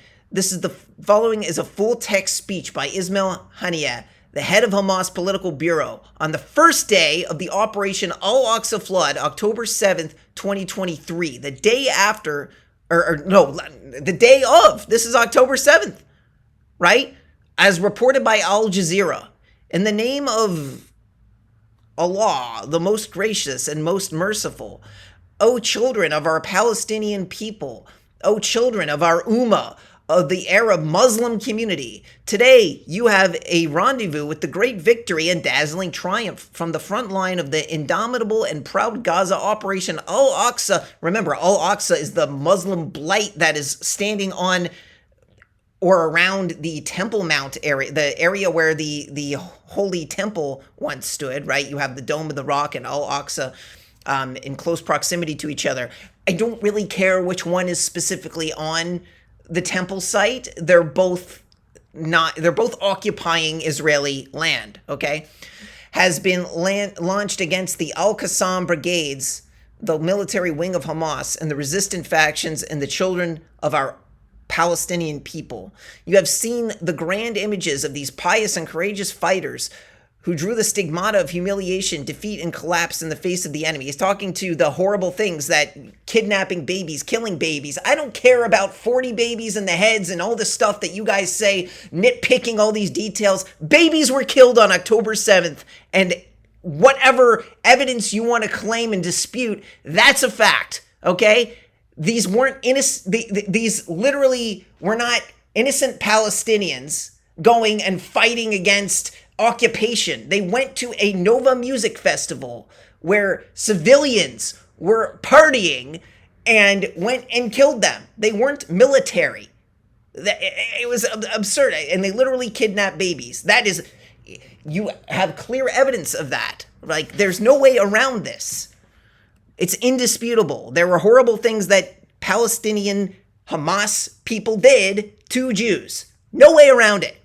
Speaker 2: Following is a full text speech by Ismail Haniya, the head of Hamas Political Bureau, on the first day of the Operation Al-Aqsa Flood, October 7th, 2023, the day after, the day of, this is October 7th, right? As reported by Al Jazeera. In the name of Allah, the most gracious and most merciful, O children of our Palestinian people, O children of our Ummah, of the Arab Muslim community, today you have a rendezvous with the great victory and dazzling triumph from the front line of the indomitable and proud Gaza Operation Al-Aqsa. Remember, Al-Aqsa is the Muslim blight that is standing on or around the Temple Mount area, the area where the Holy Temple once stood, right? You have the Dome of the Rock and Al-Aqsa in close proximity to each other. I don't really care which one is specifically on the temple site. They're both occupying Israeli land, okay? Has been launched against the Al-Qassam brigades, the military wing of Hamas, and the resistant factions and the children of our Palestinian people. You have seen the grand images of these pious and courageous fighters who drew the stigmata of humiliation, defeat, and collapse in the face of the enemy. He's talking to the horrible things that kidnapping babies, killing babies. I don't care about 40 babies in the heads and all the stuff that you guys say, nitpicking all these details. Babies were killed on October 7th, and whatever evidence you want to claim and dispute, that's a fact, okay? These weren't innocent, these literally were not innocent Palestinians going and fighting against occupation. They went to a Nova music festival where civilians were partying and went and killed them. They weren't military. It was absurd. And they literally kidnapped babies. That is, you have clear evidence of that. Like, there's no way around this. It's indisputable. There were horrible things that Palestinian Hamas people did to Jews. No way around it.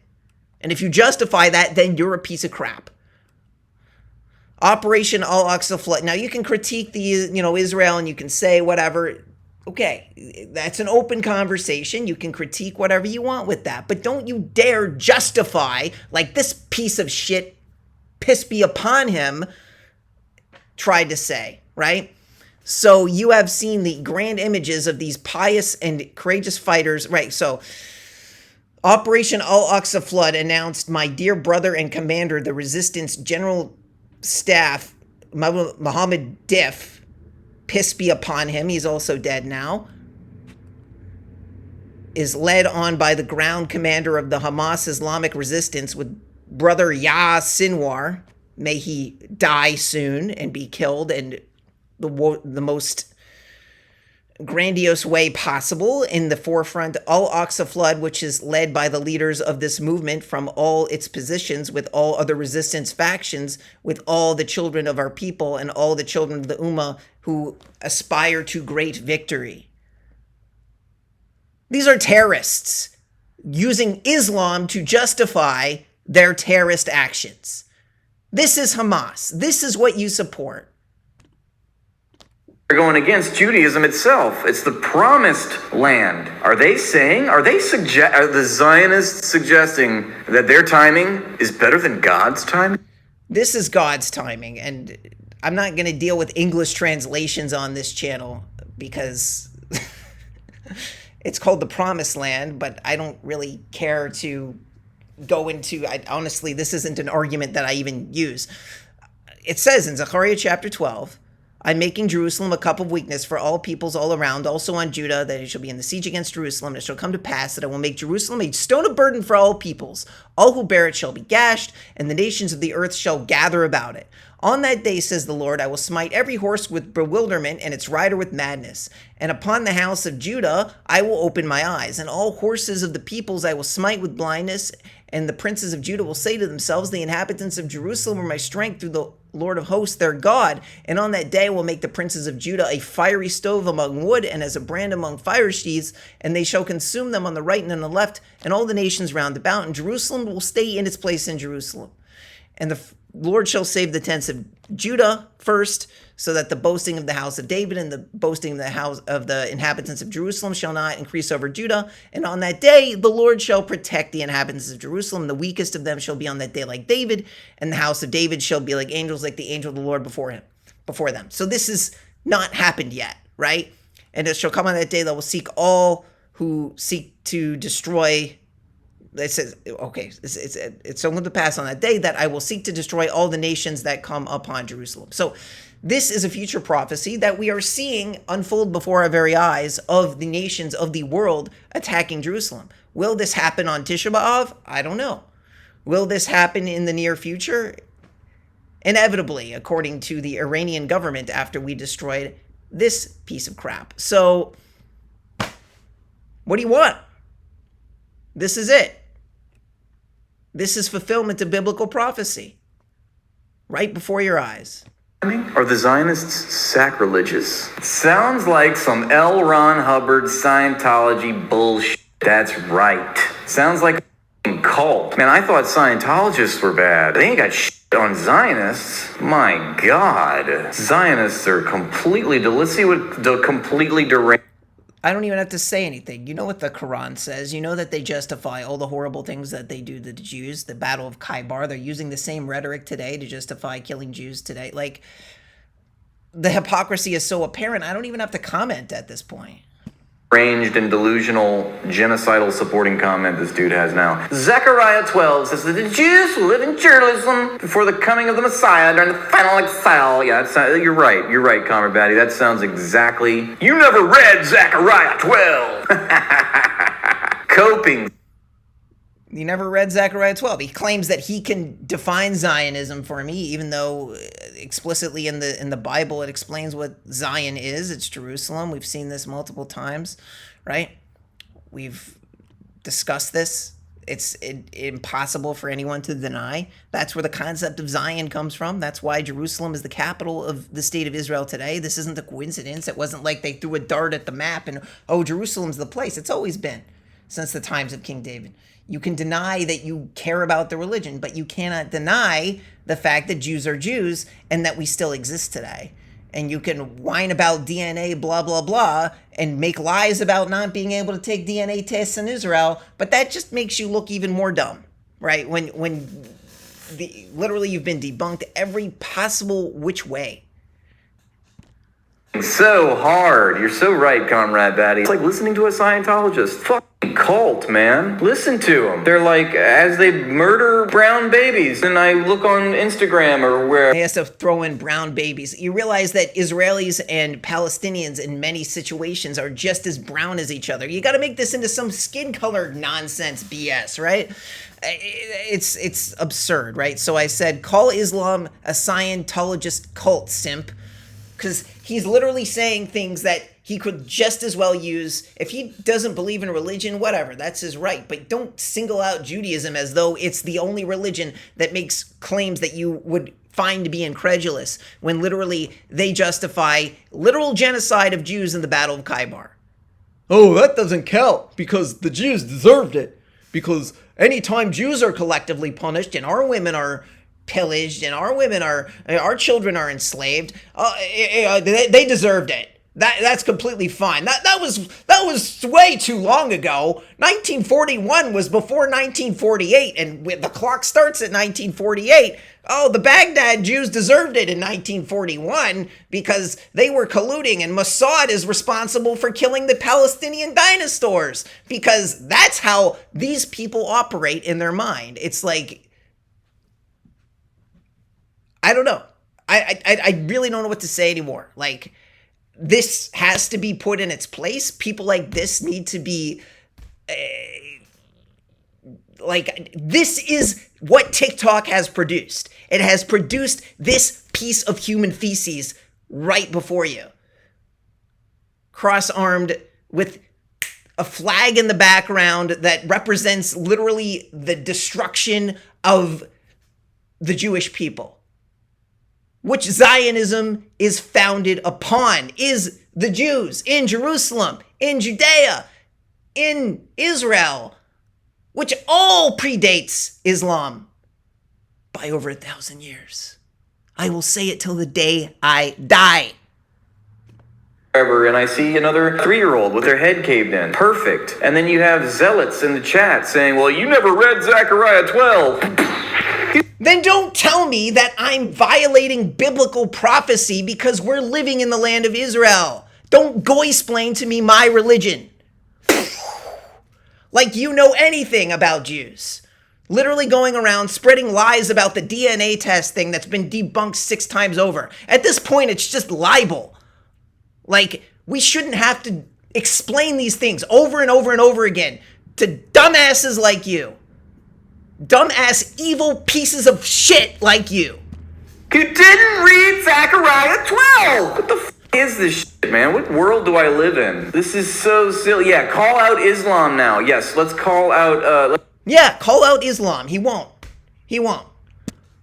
Speaker 2: And if you justify that, then you're a piece of crap. Operation Al-Aqsa Flood. Now, you can critique the, Israel, and you can say whatever. Okay, that's an open conversation. You can critique whatever you want with that. But don't you dare justify, like this piece of shit, piss be upon him, tried to say, right? So you have seen the grand images of these pious and courageous fighters, right? So Operation Al-Aqsa Flood announced my dear brother and commander, the Resistance General Staff, Mohammed Dif, piss be upon him, he's also dead now, is led on by the ground commander of the Hamas Islamic Resistance with brother Yah Sinwar. May he die soon and be killed in the most grandiose way possible. In the forefront, Al-Aqsa Flood, which is led by the leaders of this movement from all its positions, with all other resistance factions, with all the children of our people and all the children of the Ummah who aspire to great victory. These are terrorists using Islam to justify their terrorist actions. This is Hamas. This is what you support.
Speaker 1: They're going against Judaism itself. It's the promised land. Are the Zionists suggesting that their timing is better than God's timing?
Speaker 2: This is God's timing, and I'm not going to deal with English translations on this channel because it's called the Promised Land, but I don't really care to go into, honestly, this isn't an argument that I even use. It says in Zechariah chapter 12, I'm making Jerusalem a cup of weakness for all peoples all around, also on Judah, that it shall be in the siege against Jerusalem. And it shall come to pass that I will make Jerusalem a stone of burden for all peoples. All who bear it shall be gashed, and the nations of the earth shall gather about it. On that day, says the Lord, I will smite every horse with bewilderment and its rider with madness. And upon the house of Judah I will open my eyes, and all horses of the peoples I will smite with blindness. And the princes of Judah will say to themselves, the inhabitants of Jerusalem are my strength through the Lord of hosts, their God. And on that day I will make the princes of Judah a fiery stove among wood, and as a brand among fire sheaths, and they shall consume them on the right and on the left, and all the nations round about. And Jerusalem will stay in its place in Jerusalem. And the Lord shall save the tents of Judah first, so that the boasting of the house of David and the boasting of the house of the inhabitants of Jerusalem shall not increase over Judah. And on that day, the Lord shall protect the inhabitants of Jerusalem. The weakest of them shall be on that day like David, and the house of David shall be like the angel of the Lord before them. So this has not happened yet, right? And it shall come on that day that will seek all who seek to destroy. It says, okay, it's going to pass on that day that I will seek to destroy all the nations that come upon Jerusalem. So this is a future prophecy that we are seeing unfold before our very eyes of the nations of the world attacking Jerusalem. Will this happen on Tisha B'Av? I don't know. Will this happen in the near future? Inevitably, according to the Iranian government after we destroyed this piece of crap. So what do you want? This is it. This is fulfillment of biblical prophecy right before your eyes.
Speaker 1: Are the Zionists sacrilegious? It sounds like some L. Ron Hubbard Scientology bullshit. That's right. Sounds like a cult. Man, I thought Scientologists were bad. They ain't got shit on Zionists. My God. Zionists are completely, let's see what the completely deranged.
Speaker 2: I don't even have to say anything. You know what the Quran says. You know that they justify all the horrible things that they do to the Jews. The Battle of Khaybar, they're using the same rhetoric today to justify killing Jews today. Like, the hypocrisy is so apparent, I don't even have to comment at this point.
Speaker 1: Ranged and delusional, genocidal supporting comment this dude has now. Zechariah 12 says that the Jews will live in Jerusalem before the coming of the Messiah during the final exile. Yeah, you're right, Comrade Batty. That sounds exactly... You never read Zechariah 12! Coping.
Speaker 2: You never read Zechariah 12. He claims that he can define Zionism for me, even though explicitly in the Bible it explains what Zion is. It's Jerusalem. We've seen this multiple times, right? We've discussed this. It's impossible for anyone to deny. That's where the concept of Zion comes from. That's why Jerusalem is the capital of the state of Israel today. This isn't a coincidence. It wasn't like they threw a dart at the map and, oh, Jerusalem's the place. It's always been since the times of King David. You can deny that you care about the religion, but you cannot deny the fact that Jews are Jews and that we still exist today. And you can whine about DNA, blah, blah, blah, and make lies about not being able to take DNA tests in Israel, but that just makes you look even more dumb, right? When literally you've been debunked every possible which way.
Speaker 1: So hard. You're so right, Comrade Batty. It's like listening to a Scientologist. Fucking cult, man. Listen to them. They're like, as they murder brown babies, and I look on Instagram or where...
Speaker 2: He has to throw in brown babies. You realize that Israelis and Palestinians in many situations are just as brown as each other. You got to make this into some skin color nonsense BS, right? It's absurd, right? So I said, call Islam a Scientologist cult, simp. Because he's literally saying things that he could just as well use. If he doesn't believe in religion, whatever, that's his right. But don't single out Judaism as though it's the only religion that makes claims that you would find to be incredulous, when literally they justify literal genocide of Jews in the Battle of Khaybar. Oh, that doesn't count because the Jews deserved it. Because anytime Jews are collectively punished and our women are pillaged and our children are enslaved, they deserved it. That's completely fine. That was way too long ago. 1941 was before 1948, and the clock starts at 1948. Oh, the Baghdad Jews deserved it in 1941 because they were colluding, and Mossad is responsible for killing the Palestinian dinosaurs, because that's how these people operate in their mind. It's like, I don't know. I really don't know what to say anymore. Like, this has to be put in its place. People like this need to be, this is what TikTok has produced. It has produced this piece of human feces right before you. Cross-armed with a flag in the background that represents literally the destruction of the Jewish people, which Zionism is founded upon, is the Jews in Jerusalem, in Judea, in Israel, which all predates Islam by over 1,000 years. I will say it till the day I die.
Speaker 1: And I see another 3-year-old with their head caved in. Perfect. And then you have zealots in the chat saying, well, you never read Zechariah 12.
Speaker 2: Then don't tell me that I'm violating biblical prophecy because we're living in the land of Israel. Don't goy-splain to me my religion. Like you know anything about Jews. Literally going around spreading lies about the DNA test thing that's been debunked 6 times over. At this point, it's just libel. Like, we shouldn't have to explain these things over and over and over again to dumbasses like you. Dumbass, evil pieces of shit like you.
Speaker 1: You didn't read Zechariah 12! What the is this shit, man? What world do I live in? This is so silly. Yeah, call out Islam now. Yes, let's call out,
Speaker 2: Yeah, call out Islam. He won't.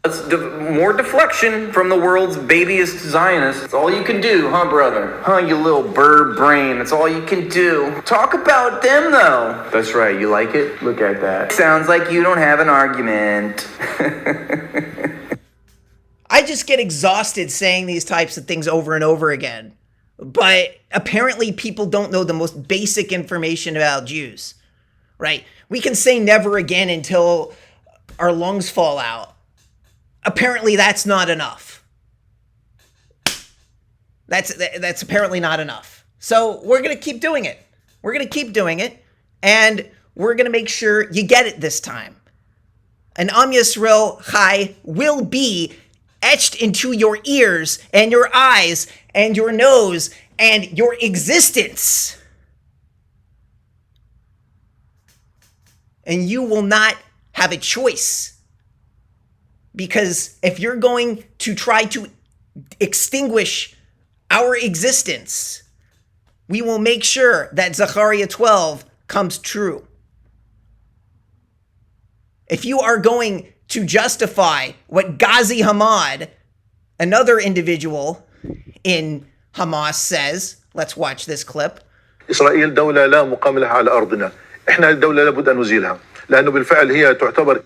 Speaker 1: More deflection from the world's babyest Zionists. That's all you can do, huh, brother? Huh, you little bird brain. That's all you can do. Talk about them, though. That's right. You like it? Look at that. Sounds like you don't have an argument.
Speaker 2: I just get exhausted saying these types of things over and over again. but apparently people don't know the most basic information about Jews, right? We can say never again until our lungs fall out. Apparently that's not enough. That's apparently not enough. So we're going to keep doing it. We're going to keep doing it, and we're going to make sure you get it this time. An Am Yisrael Chai will be etched into your ears and your eyes and your nose and your existence. And you will not have a choice. Because if you're going to try to extinguish our existence, we will make sure that Zechariah 12 comes true. If you are going to justify what Ghazi Hamad, another individual in Hamas, says, let's watch this clip.
Speaker 6: إسرائيل دولة لا مقام لها على أرضنا. إحنا الدولة لابد أن نزيلها لأنه بالفعل هي تعتبر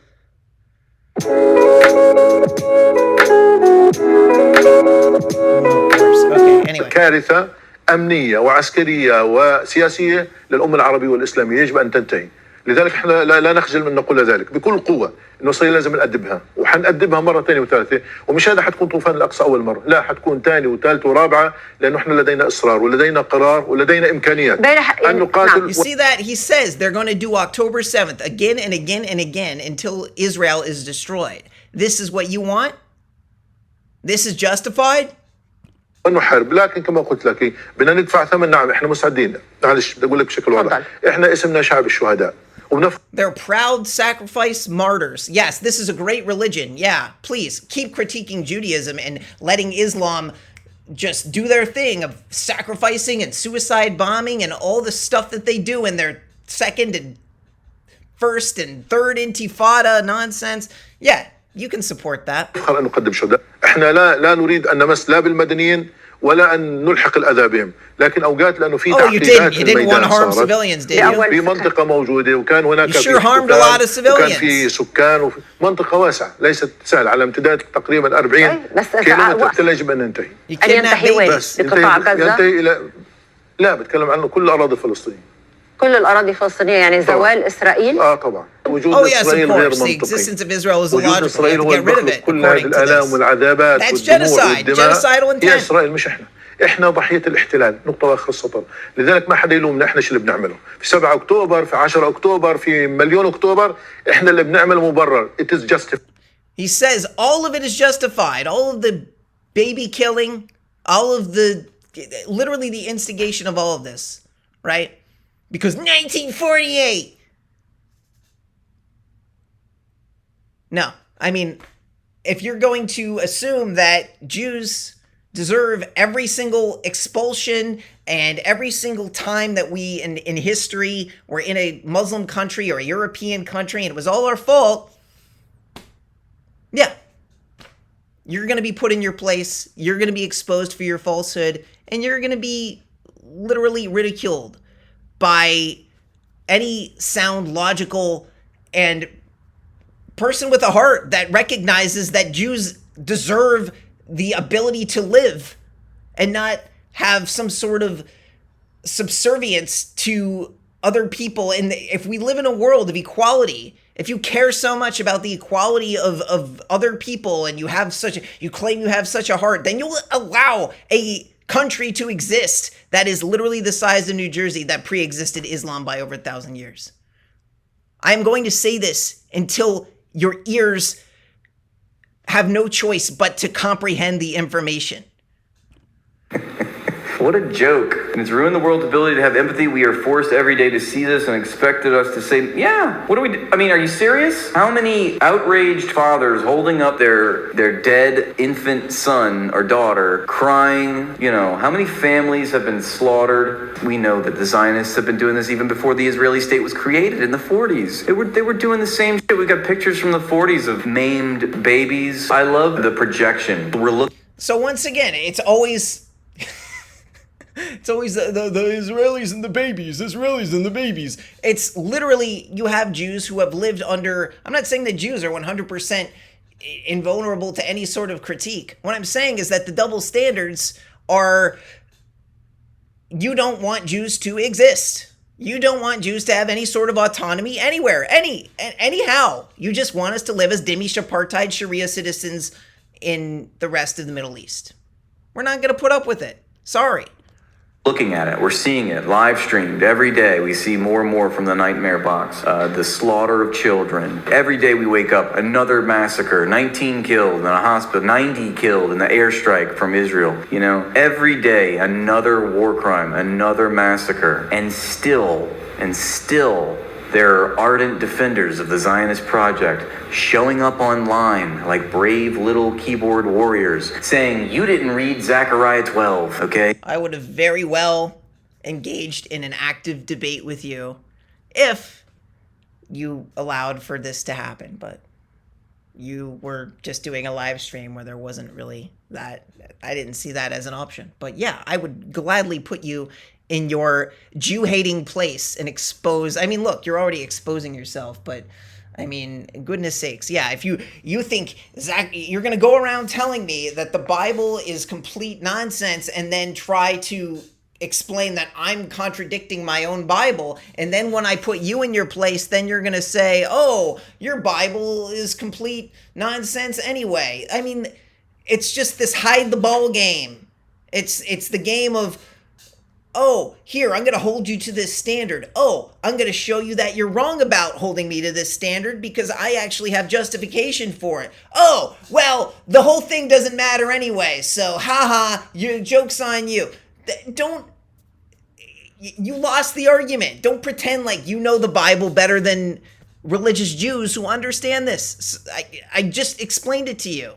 Speaker 6: كارثة أمنية وعسكرية وسياسية للأمة العربية والإسلامية يجب أن تنتهي. لذلك احنا لا نخجل من نقول ذلك بكل قوه انه اسرائيل لازم نأدبها وحنأدبها مره ثانيه وثالثه ومش هذا حتكون طوفان الاقصى اول مره لا حتكون ثانيه وثالثه ورابعه لانه احنا لدينا اصرار ولدينا قرار ولدينا امكانيات ان نقاتل.
Speaker 2: You see that he says they're going to do October 7th again and again and again until Israel is destroyed. This is what you want? This is justified?
Speaker 6: نحارب لكن كما قلت لك بدنا ندفع ثمن. نعم احنا مستعدين. معلش بدي اقول لك بشكل واضح احنا اسمنا شعب الشهداء.
Speaker 2: They're proud sacrifice martyrs. Yes, this is a great religion. Yeah, please keep critiquing Judaism and letting Islam just do their thing of sacrificing and suicide bombing and all the stuff that they do in their second and first and third intifada nonsense. Yeah, you can support that.
Speaker 6: احنا لا نريد ان نمس لا بالمدنيين ولا ان نلحق الاذى بهم لكن اوقات لانه في تعقيدات في الميدان صارت في منطقه موجوده وكان هناك وكان في سكان وفي منطقه واسعه ليست سهله على امتداد تقريبا 40 كيلومتر يجب ان ننتهي.
Speaker 7: ينتهي وين؟ بقطاع غزه؟
Speaker 6: ينتهي الى لا بتكلم عنه كل الاراضي الفلسطينيه.
Speaker 7: كل الأراضي الفلسطينية يعني زوال إسرائيل؟
Speaker 6: طبعا. وجود إسرائيل غير منطقي.
Speaker 2: The existence of Israel is illogical. You have to get rid of it.
Speaker 6: كل هذه الآلام والعذابات والدموع والدماء هي إسرائيل مش إحنا ضحية الاحتلال نقطة وآخر السطر. لذلك ما حدا يلومنا إحنا شو اللي بنعمله. في 7 أكتوبر في 10 أكتوبر في مليون أكتوبر إحنا اللي بنعمله مبرر. It is justified.
Speaker 2: He says all of it is justified. All of the baby killing, all of the, literally the instigation of all of this, right? Because 1948. No, I mean, if you're going to assume that Jews deserve every single expulsion and every single time that we in history were in a Muslim country or a European country and it was all our fault, yeah, you're going to be put in your place, you're going to be exposed for your falsehood, and you're going to be literally ridiculed by any sound, logical, and person with a heart that recognizes that Jews deserve the ability to live and not have some sort of subservience to other people. And if we live in a world of equality, if you care so much about the equality of other people and you claim you have such a heart, then you'll allow a country to exist that is literally the size of New Jersey that pre-existed Islam by over 1,000 years. I am going to say this until your ears have no choice but to comprehend the information.
Speaker 1: What a joke. And it's ruined the world's ability to have empathy. We are forced every day to see this and expected us to say, yeah, what do we do? I mean, are you serious? How many outraged fathers holding up their dead infant son or daughter crying, how many families have been slaughtered? We know that the Zionists have been doing this even before the Israeli state was created in the 40s. They were doing the same shit. We got pictures from the 40s of maimed babies. I love the projection.
Speaker 2: So once again, it's always the Israelis and the babies, Israelis and the babies. It's literally, you have Jews who have lived under, I'm not saying that Jews are 100% invulnerable to any sort of critique. What I'm saying is that the double standards are you don't want Jews to exist. You don't want Jews to have any sort of autonomy anywhere, anyhow. You just want us to live as Dhimmi Apartheid Sharia citizens in the rest of the Middle East. We're not going to put up with it. Sorry.
Speaker 1: Looking at it, we're seeing it live streamed every day. We see more and more from the nightmare box. The slaughter of children. Every day we wake up, another massacre. 19 killed in a hospital, 90 killed in the airstrike from Israel. You know, every day another war crime, another massacre, and still, there are ardent defenders of the Zionist project showing up online like brave little keyboard warriors saying, you didn't read Zechariah 12, okay?
Speaker 2: I would have very well engaged in an active debate with you if you allowed for this to happen, but you were just doing a live stream where there wasn't really that. I didn't see that as an option. But yeah, I would gladly put you in your Jew-hating place and expose. I mean, look, you're already exposing yourself, but I mean, goodness sakes, yeah. If you think you're going to go around telling me that the Bible is complete nonsense, and then try to explain that I'm contradicting my own Bible, and then when I put you in your place, then you're going to say, "Oh, your Bible is complete nonsense anyway." I mean, it's just this hide the ball game. It's the game of, oh, here, I'm going to hold you to this standard. Oh, I'm going to show you that you're wrong about holding me to this standard because I actually have justification for it. Oh, well, the whole thing doesn't matter anyway, so haha, your joke's on you. You lost the argument. Don't pretend like you know the Bible better than religious Jews who understand this. I just explained it to you.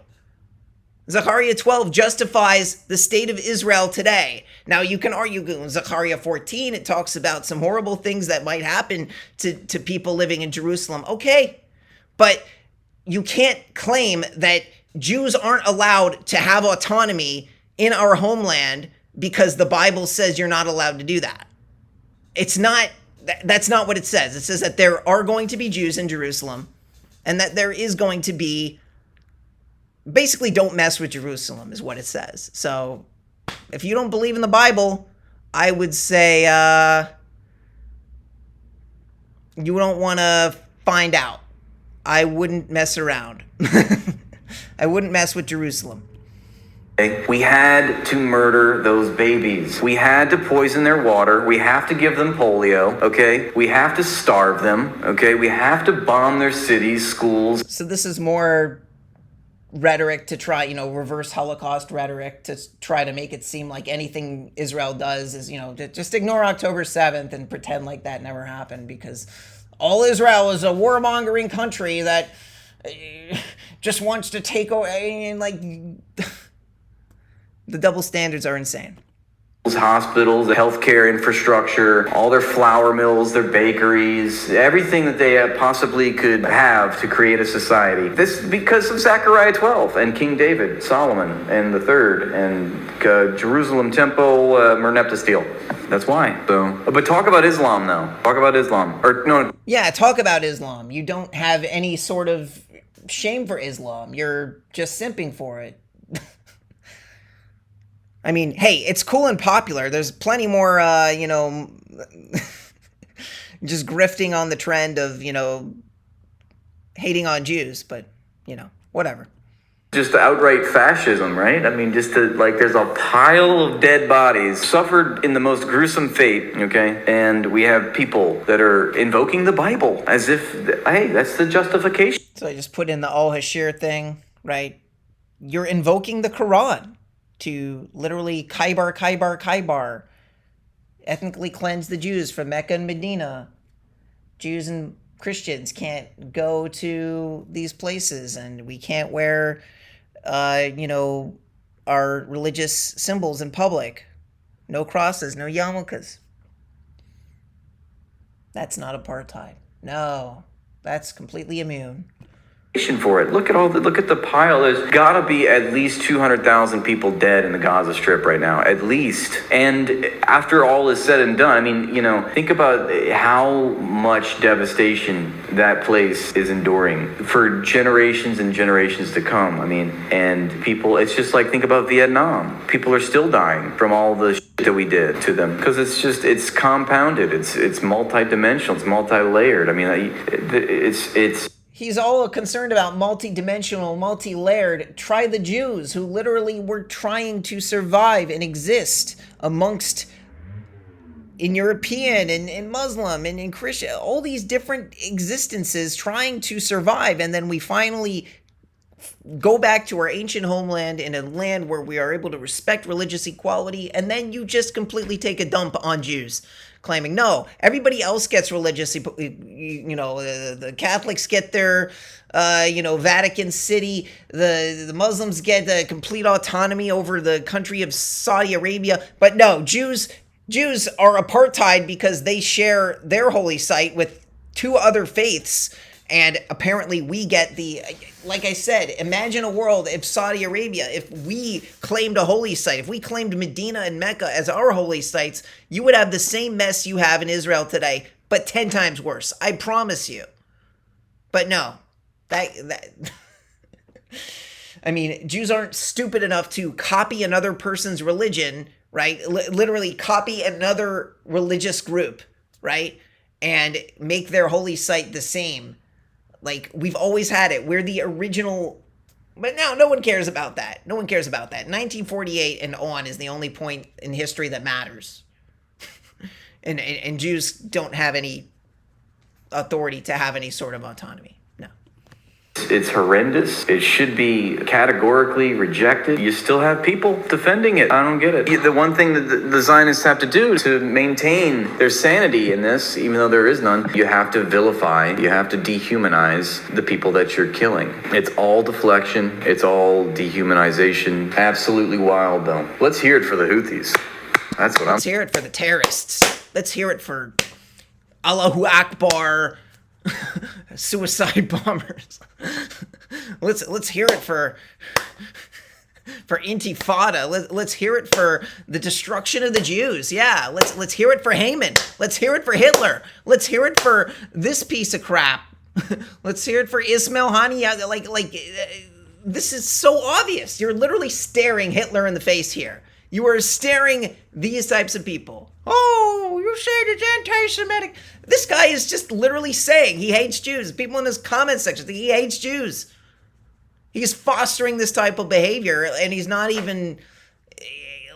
Speaker 2: Zechariah 12 justifies the state of Israel today. Now, you can argue in Zechariah 14, it talks about some horrible things that might happen to people living in Jerusalem. Okay, but you can't claim that Jews aren't allowed to have autonomy in our homeland because the Bible says you're not allowed to do that. It's not, that's not what it says. It says that there are going to be Jews in Jerusalem and that there is going to be, basically, don't mess with Jerusalem is what it says. So if you don't believe in the Bible, I would say you don't want to find out. I wouldn't mess around. I wouldn't mess with Jerusalem.
Speaker 1: We had to murder those babies. We had to poison their water. We have to give them polio, okay? We have to starve them, okay? We have to bomb their cities, schools.
Speaker 2: So this is more rhetoric to try, reverse Holocaust rhetoric to try to make it seem like anything Israel does is, just ignore October 7th and pretend like that never happened because all Israel is a warmongering country that just wants to take over. The double standards are insane.
Speaker 1: Hospitals, the healthcare infrastructure, all their flour mills, their bakeries, everything that they possibly could have to create a society. This because of Zechariah 12 and King David, Solomon, and the third, and Jerusalem Temple, Merneptah Steel. That's why. So, but talk about Islam now. Talk about Islam. Or no.
Speaker 2: Yeah, talk about Islam. You don't have any sort of shame for Islam. You're just simping for it. I mean, hey, it's cool and popular. There's plenty more, just grifting on the trend of, hating on Jews, but, whatever.
Speaker 1: Just outright fascism, right? I mean, there's a pile of dead bodies suffered in the most gruesome fate, okay? And we have people that are invoking the Bible as if, hey, that's the justification.
Speaker 2: So I just put in the al-Hashir thing, right? You're invoking the Quran to literally Khaybar, ethnically cleanse the Jews from Mecca and Medina. Jews and Christians can't go to these places, and we can't wear, our religious symbols in public. No crosses, no yarmulkes. That's not apartheid. No, that's completely immune.
Speaker 1: For it. Look at the pile. There's got to be at least 200,000 people dead in the Gaza Strip right now, at least. And after all is said and done, I mean, think about how much devastation that place is enduring for generations and generations to come. I mean, and people, it's just like, think about Vietnam. People are still dying from all the shit that we did to them, because it's compounded, it's multi-dimensional, it's multi-layered. I mean, it's
Speaker 2: He's all concerned about multi-dimensional, multi-layered. Try the Jews, who literally were trying to survive and exist amongst in European and in Muslim and in Christian, all these different existences trying to survive. And then we finally go back to our ancient homeland in a land where we are able to respect religious equality. And then you just completely take a dump on Jews, claiming, no, everybody else gets religious, the Catholics get their, Vatican City, the Muslims get the complete autonomy over the country of Saudi Arabia. But no, Jews are apartheid because they share their holy site with two other faiths. And apparently we get like I said, imagine a world if Saudi Arabia, if we claimed a holy site, if we claimed Medina and Mecca as our holy sites, you would have the same mess you have in Israel today, but 10 times worse. I promise you. But no, I mean, Jews aren't stupid enough to copy another person's religion, right? Literally copy another religious group, right? And make their holy site the same. Like, we've always had it. We're the original. But now no one cares about that. No one cares about that. 1948 and on is the only point in history that matters. and Jews don't have any authority to have any sort of autonomy. No.
Speaker 1: It's horrendous. It should be categorically rejected. You still have people defending it. I don't get it. The one thing that the Zionists have to do to maintain their sanity in this, even though there is none, you have to vilify, you have to dehumanize the people that you're killing. It's all deflection. It's all dehumanization. Absolutely wild, though. Let's hear it for the Houthis. That's what
Speaker 2: Let's hear it for the terrorists. Let's hear it for Allahu Akbar suicide bombers. Let's hear it for Intifada. Let's hear it for the destruction of the Jews. Yeah, let's hear it for Haman. Let's hear it for Hitler. Let's hear it for this piece of crap. Let's hear it for Ismail Haniyeh. Like this is so obvious. You're literally staring Hitler in the face here. You are staring these types of people. Oh, you say it's anti-Semitic. This guy is just literally saying he hates Jews. People in his comment section think he hates Jews. He's fostering this type of behavior, and he's not even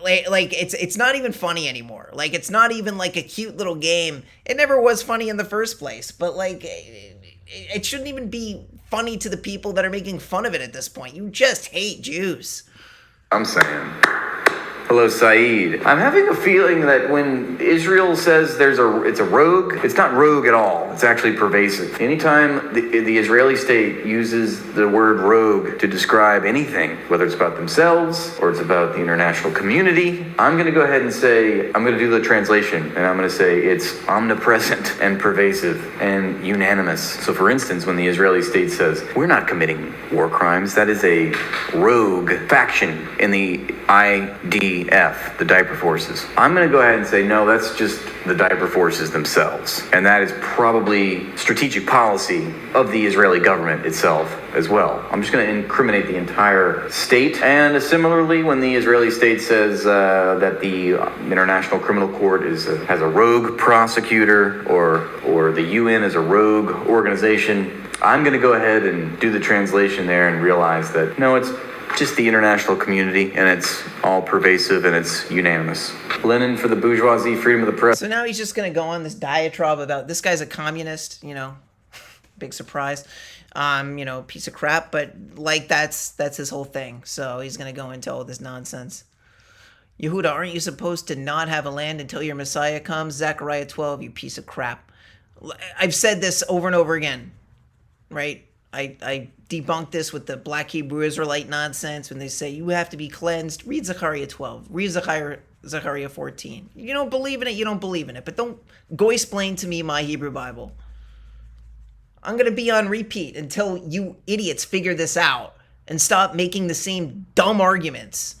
Speaker 2: like it's not even funny anymore. Like, it's not even like a cute little game. It never was funny in the first place, but like it shouldn't even be funny to the people that are making fun of it at this point. You just hate Jews.
Speaker 1: I'm saying. Hello, Saeed. I'm having a feeling that when Israel says it's a rogue, it's not rogue at all. It's actually pervasive. Anytime the Israeli state uses the word rogue to describe anything, whether it's about themselves or it's about the international community, I'm going to go ahead and say, I'm going to do the translation, and I'm going to say it's omnipresent and pervasive and unanimous. So for instance, when the Israeli state says, we're not committing war crimes, that is a rogue faction in the IDF, the Diaper Forces. I'm going to go ahead and say, no, that's just the Diaper Forces themselves. And that is probably strategic policy of the Israeli government itself as well. I'm just going to incriminate the entire state. And similarly, when the Israeli state says that the International Criminal Court has a rogue prosecutor or the UN is a rogue organization, I'm going to go ahead and do the translation there and realize that, no, it's just the international community, and it's all pervasive, and it's unanimous. Lenin for the bourgeoisie, freedom of the press.
Speaker 2: So now he's just going to go on this diatribe about this guy's a communist, big surprise, piece of crap, but like that's his whole thing. So he's going to go into all this nonsense. Yehuda, aren't you supposed to not have a land until your Messiah comes? Zechariah 12, you piece of crap. I've said this over and over again, right? I debunk this with the Black Hebrew Israelite nonsense when they say you have to be cleansed. Read Zechariah 12. Read Zechariah 14. You don't believe in it, you don't believe in it. But don't go explain to me my Hebrew Bible. I'm going to be on repeat until you idiots figure this out and stop making the same dumb arguments.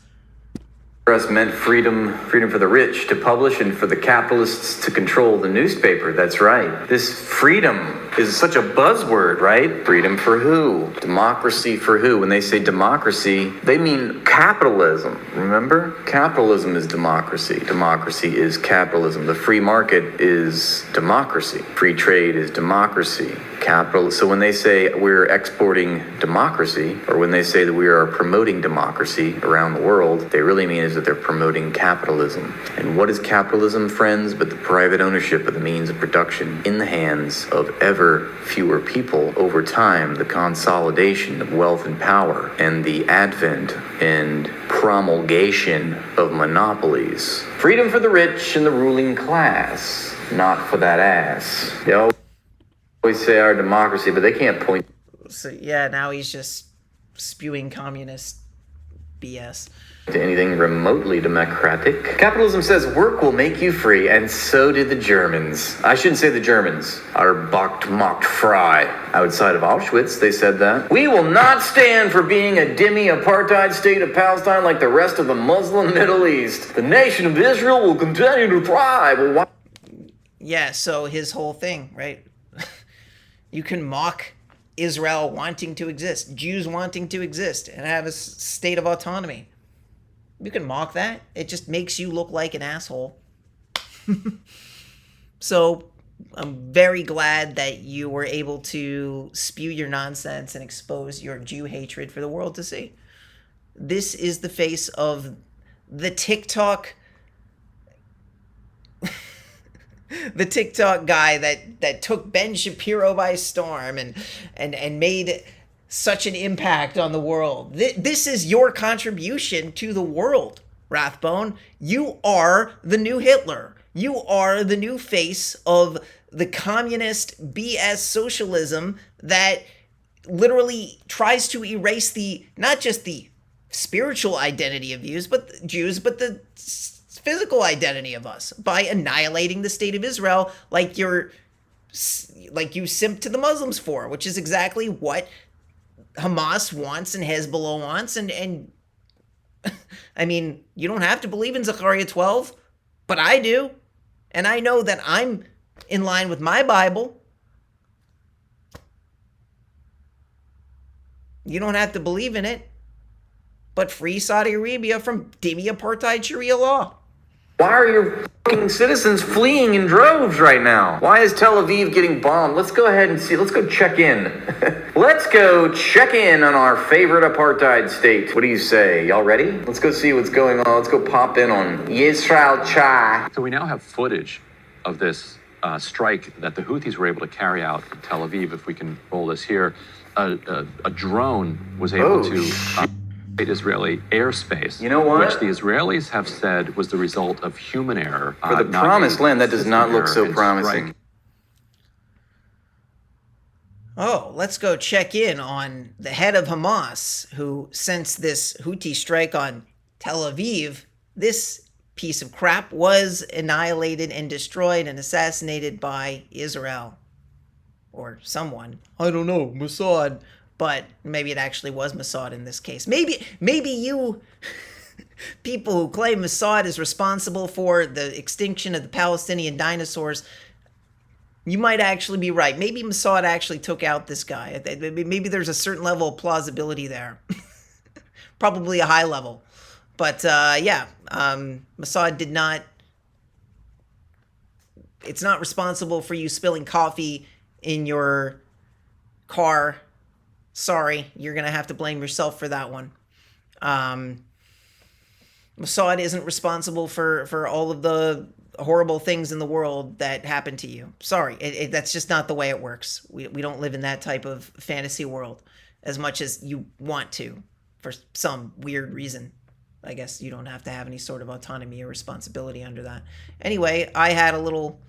Speaker 1: us meant freedom for the rich to publish and for the capitalists to control the newspaper. That's right. This freedom is such a buzzword, right? Freedom for who? Democracy for who? When they say democracy, they mean capitalism. Remember? Capitalism is democracy. Democracy is capitalism. The free market is democracy. Free trade is democracy. So when they say we're exporting democracy, or when they say that we are promoting democracy around the world, they really mean is that they're promoting capitalism. And what is capitalism, friends, but the private ownership of the means of production in the hands of ever fewer people over time, the consolidation of wealth and power, and the advent and promulgation of monopolies. Freedom for the rich and the ruling class, not for that ass. They always say our democracy, but they can't point.
Speaker 2: So yeah, now he's just spewing communist BS.
Speaker 1: To anything remotely democratic. Capitalism says work will make you free, and so did the Germans. I shouldn't say the Germans. Our mocked fry. Outside of Auschwitz, they said that. We will not stand for being a Dhimmi Apartheid state of Palestine like the rest of the Muslim Middle East. The nation of Israel will continue to thrive. Well, why?
Speaker 2: Yeah, so his whole thing, right? You can mock Israel wanting to exist, Jews wanting to exist, and have a state of autonomy. You can mock that. It just makes you look like an asshole. So I'm very glad that you were able to spew your nonsense and expose your Jew hatred for the world to see. This is the face of the TikTok the TikTok guy that took Ben Shapiro by storm and made such an impact on the world. This is your contribution to the world, Rathbone. You are the new Hitler. You are the new face of the communist BS socialism that literally tries to erase not just the spiritual identity of Jews, but the physical identity of us by annihilating the state of Israel like you simp to the Muslims for, which is exactly what Hamas wants and Hezbollah wants. And I mean, you don't have to believe in Zechariah 12, but I do. And I know that I'm in line with my Bible. You don't have to believe in it, but free Saudi Arabia from Dhimmi Apartheid Sharia Law.
Speaker 1: Why are your fucking citizens fleeing in droves right now? Why is Tel Aviv getting bombed? Let's go ahead and see. Let's go check in. Let's go check in on our favorite apartheid state. What do you say? Y'all ready? Let's go see what's going on. Let's go pop in on Yisrael Chai.
Speaker 8: So we now have footage of this strike that the Houthis were able to carry out in Tel Aviv. If we can roll this here, a drone was able to Israeli airspace.
Speaker 1: You know what?
Speaker 8: Which the Israelis have said was the result of human error.
Speaker 1: For the promised land, that does not look so promising.
Speaker 2: Oh, let's go check in on the head of Hamas, who, since this Houthi strike on Tel Aviv, this piece of crap was annihilated and destroyed and assassinated by Israel. Or someone. I don't know, Mossad. But maybe it actually was Mossad in this case. Maybe you people who claim Mossad is responsible for the extinction of the Palestinian dinosaurs, you might actually be right. Maybe Mossad actually took out this guy. Maybe there's a certain level of plausibility there. Probably a high level. But Mossad did not... It's not responsible for you spilling coffee in your car. Sorry, you're going to have to blame yourself for that one. Mossad isn't responsible for all of the horrible things in the world that happen to you. Sorry, that's just not the way it works. We don't live in that type of fantasy world as much as you want to for some weird reason. I guess you don't have to have any sort of autonomy or responsibility under that. Anyway, I had a little...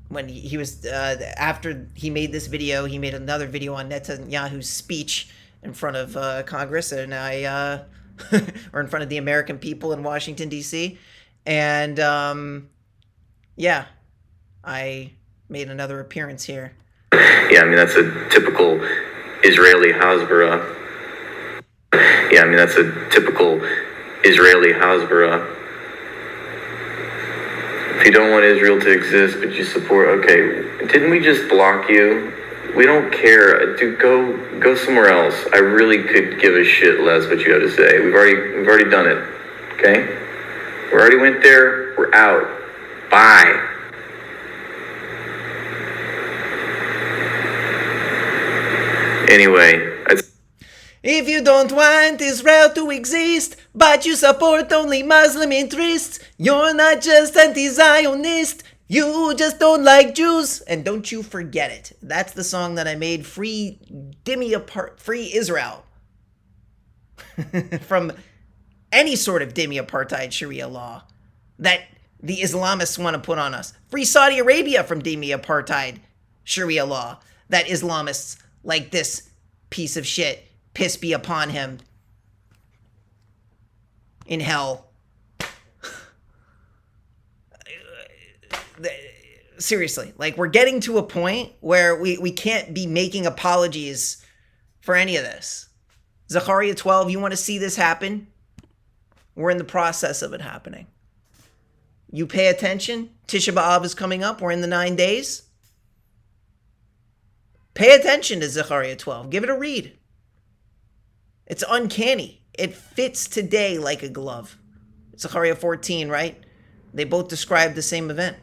Speaker 2: when he was after he made this video, he made another video on Netanyahu's speech in front of Congress, and or in front of the American people in Washington D.C. And I made another appearance here.
Speaker 1: Yeah, I mean that's a typical Israeli Hasbara. Yeah, I mean that's a typical Israeli Hasbara. If you don't want Israel to exist, but you support, okay, didn't we just block you? We don't care. Dude, go somewhere else. I really could give a shit less what you have to say. We've already done it. Okay? We already went there. We're out. Bye. Anyway,
Speaker 2: if you don't want Israel to exist, but you support only Muslim interests, you're not just anti-Zionist, you just don't like Jews. And don't you forget it. That's the song that I made, Free Israel. From any sort of Dhimmi Apartheid Sharia law that the Islamists want to put on us. Free Saudi Arabia from Dhimmi Apartheid Sharia law that Islamists like this piece of shit, piss be upon him, in hell. Seriously, like, we're getting to a point where we can't be making apologies for any of this. Zechariah 12, you want to see this happen? We're in the process of it happening. You pay attention. Tisha B'Av is coming up. We're in the 9 days. Pay attention to Zechariah 12. Give it a read. It's uncanny. It fits today like a glove. Zechariah 14, right? They both describe the same event.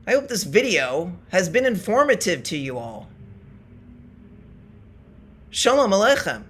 Speaker 2: I hope this video has been informative to you all. Shalom Aleichem.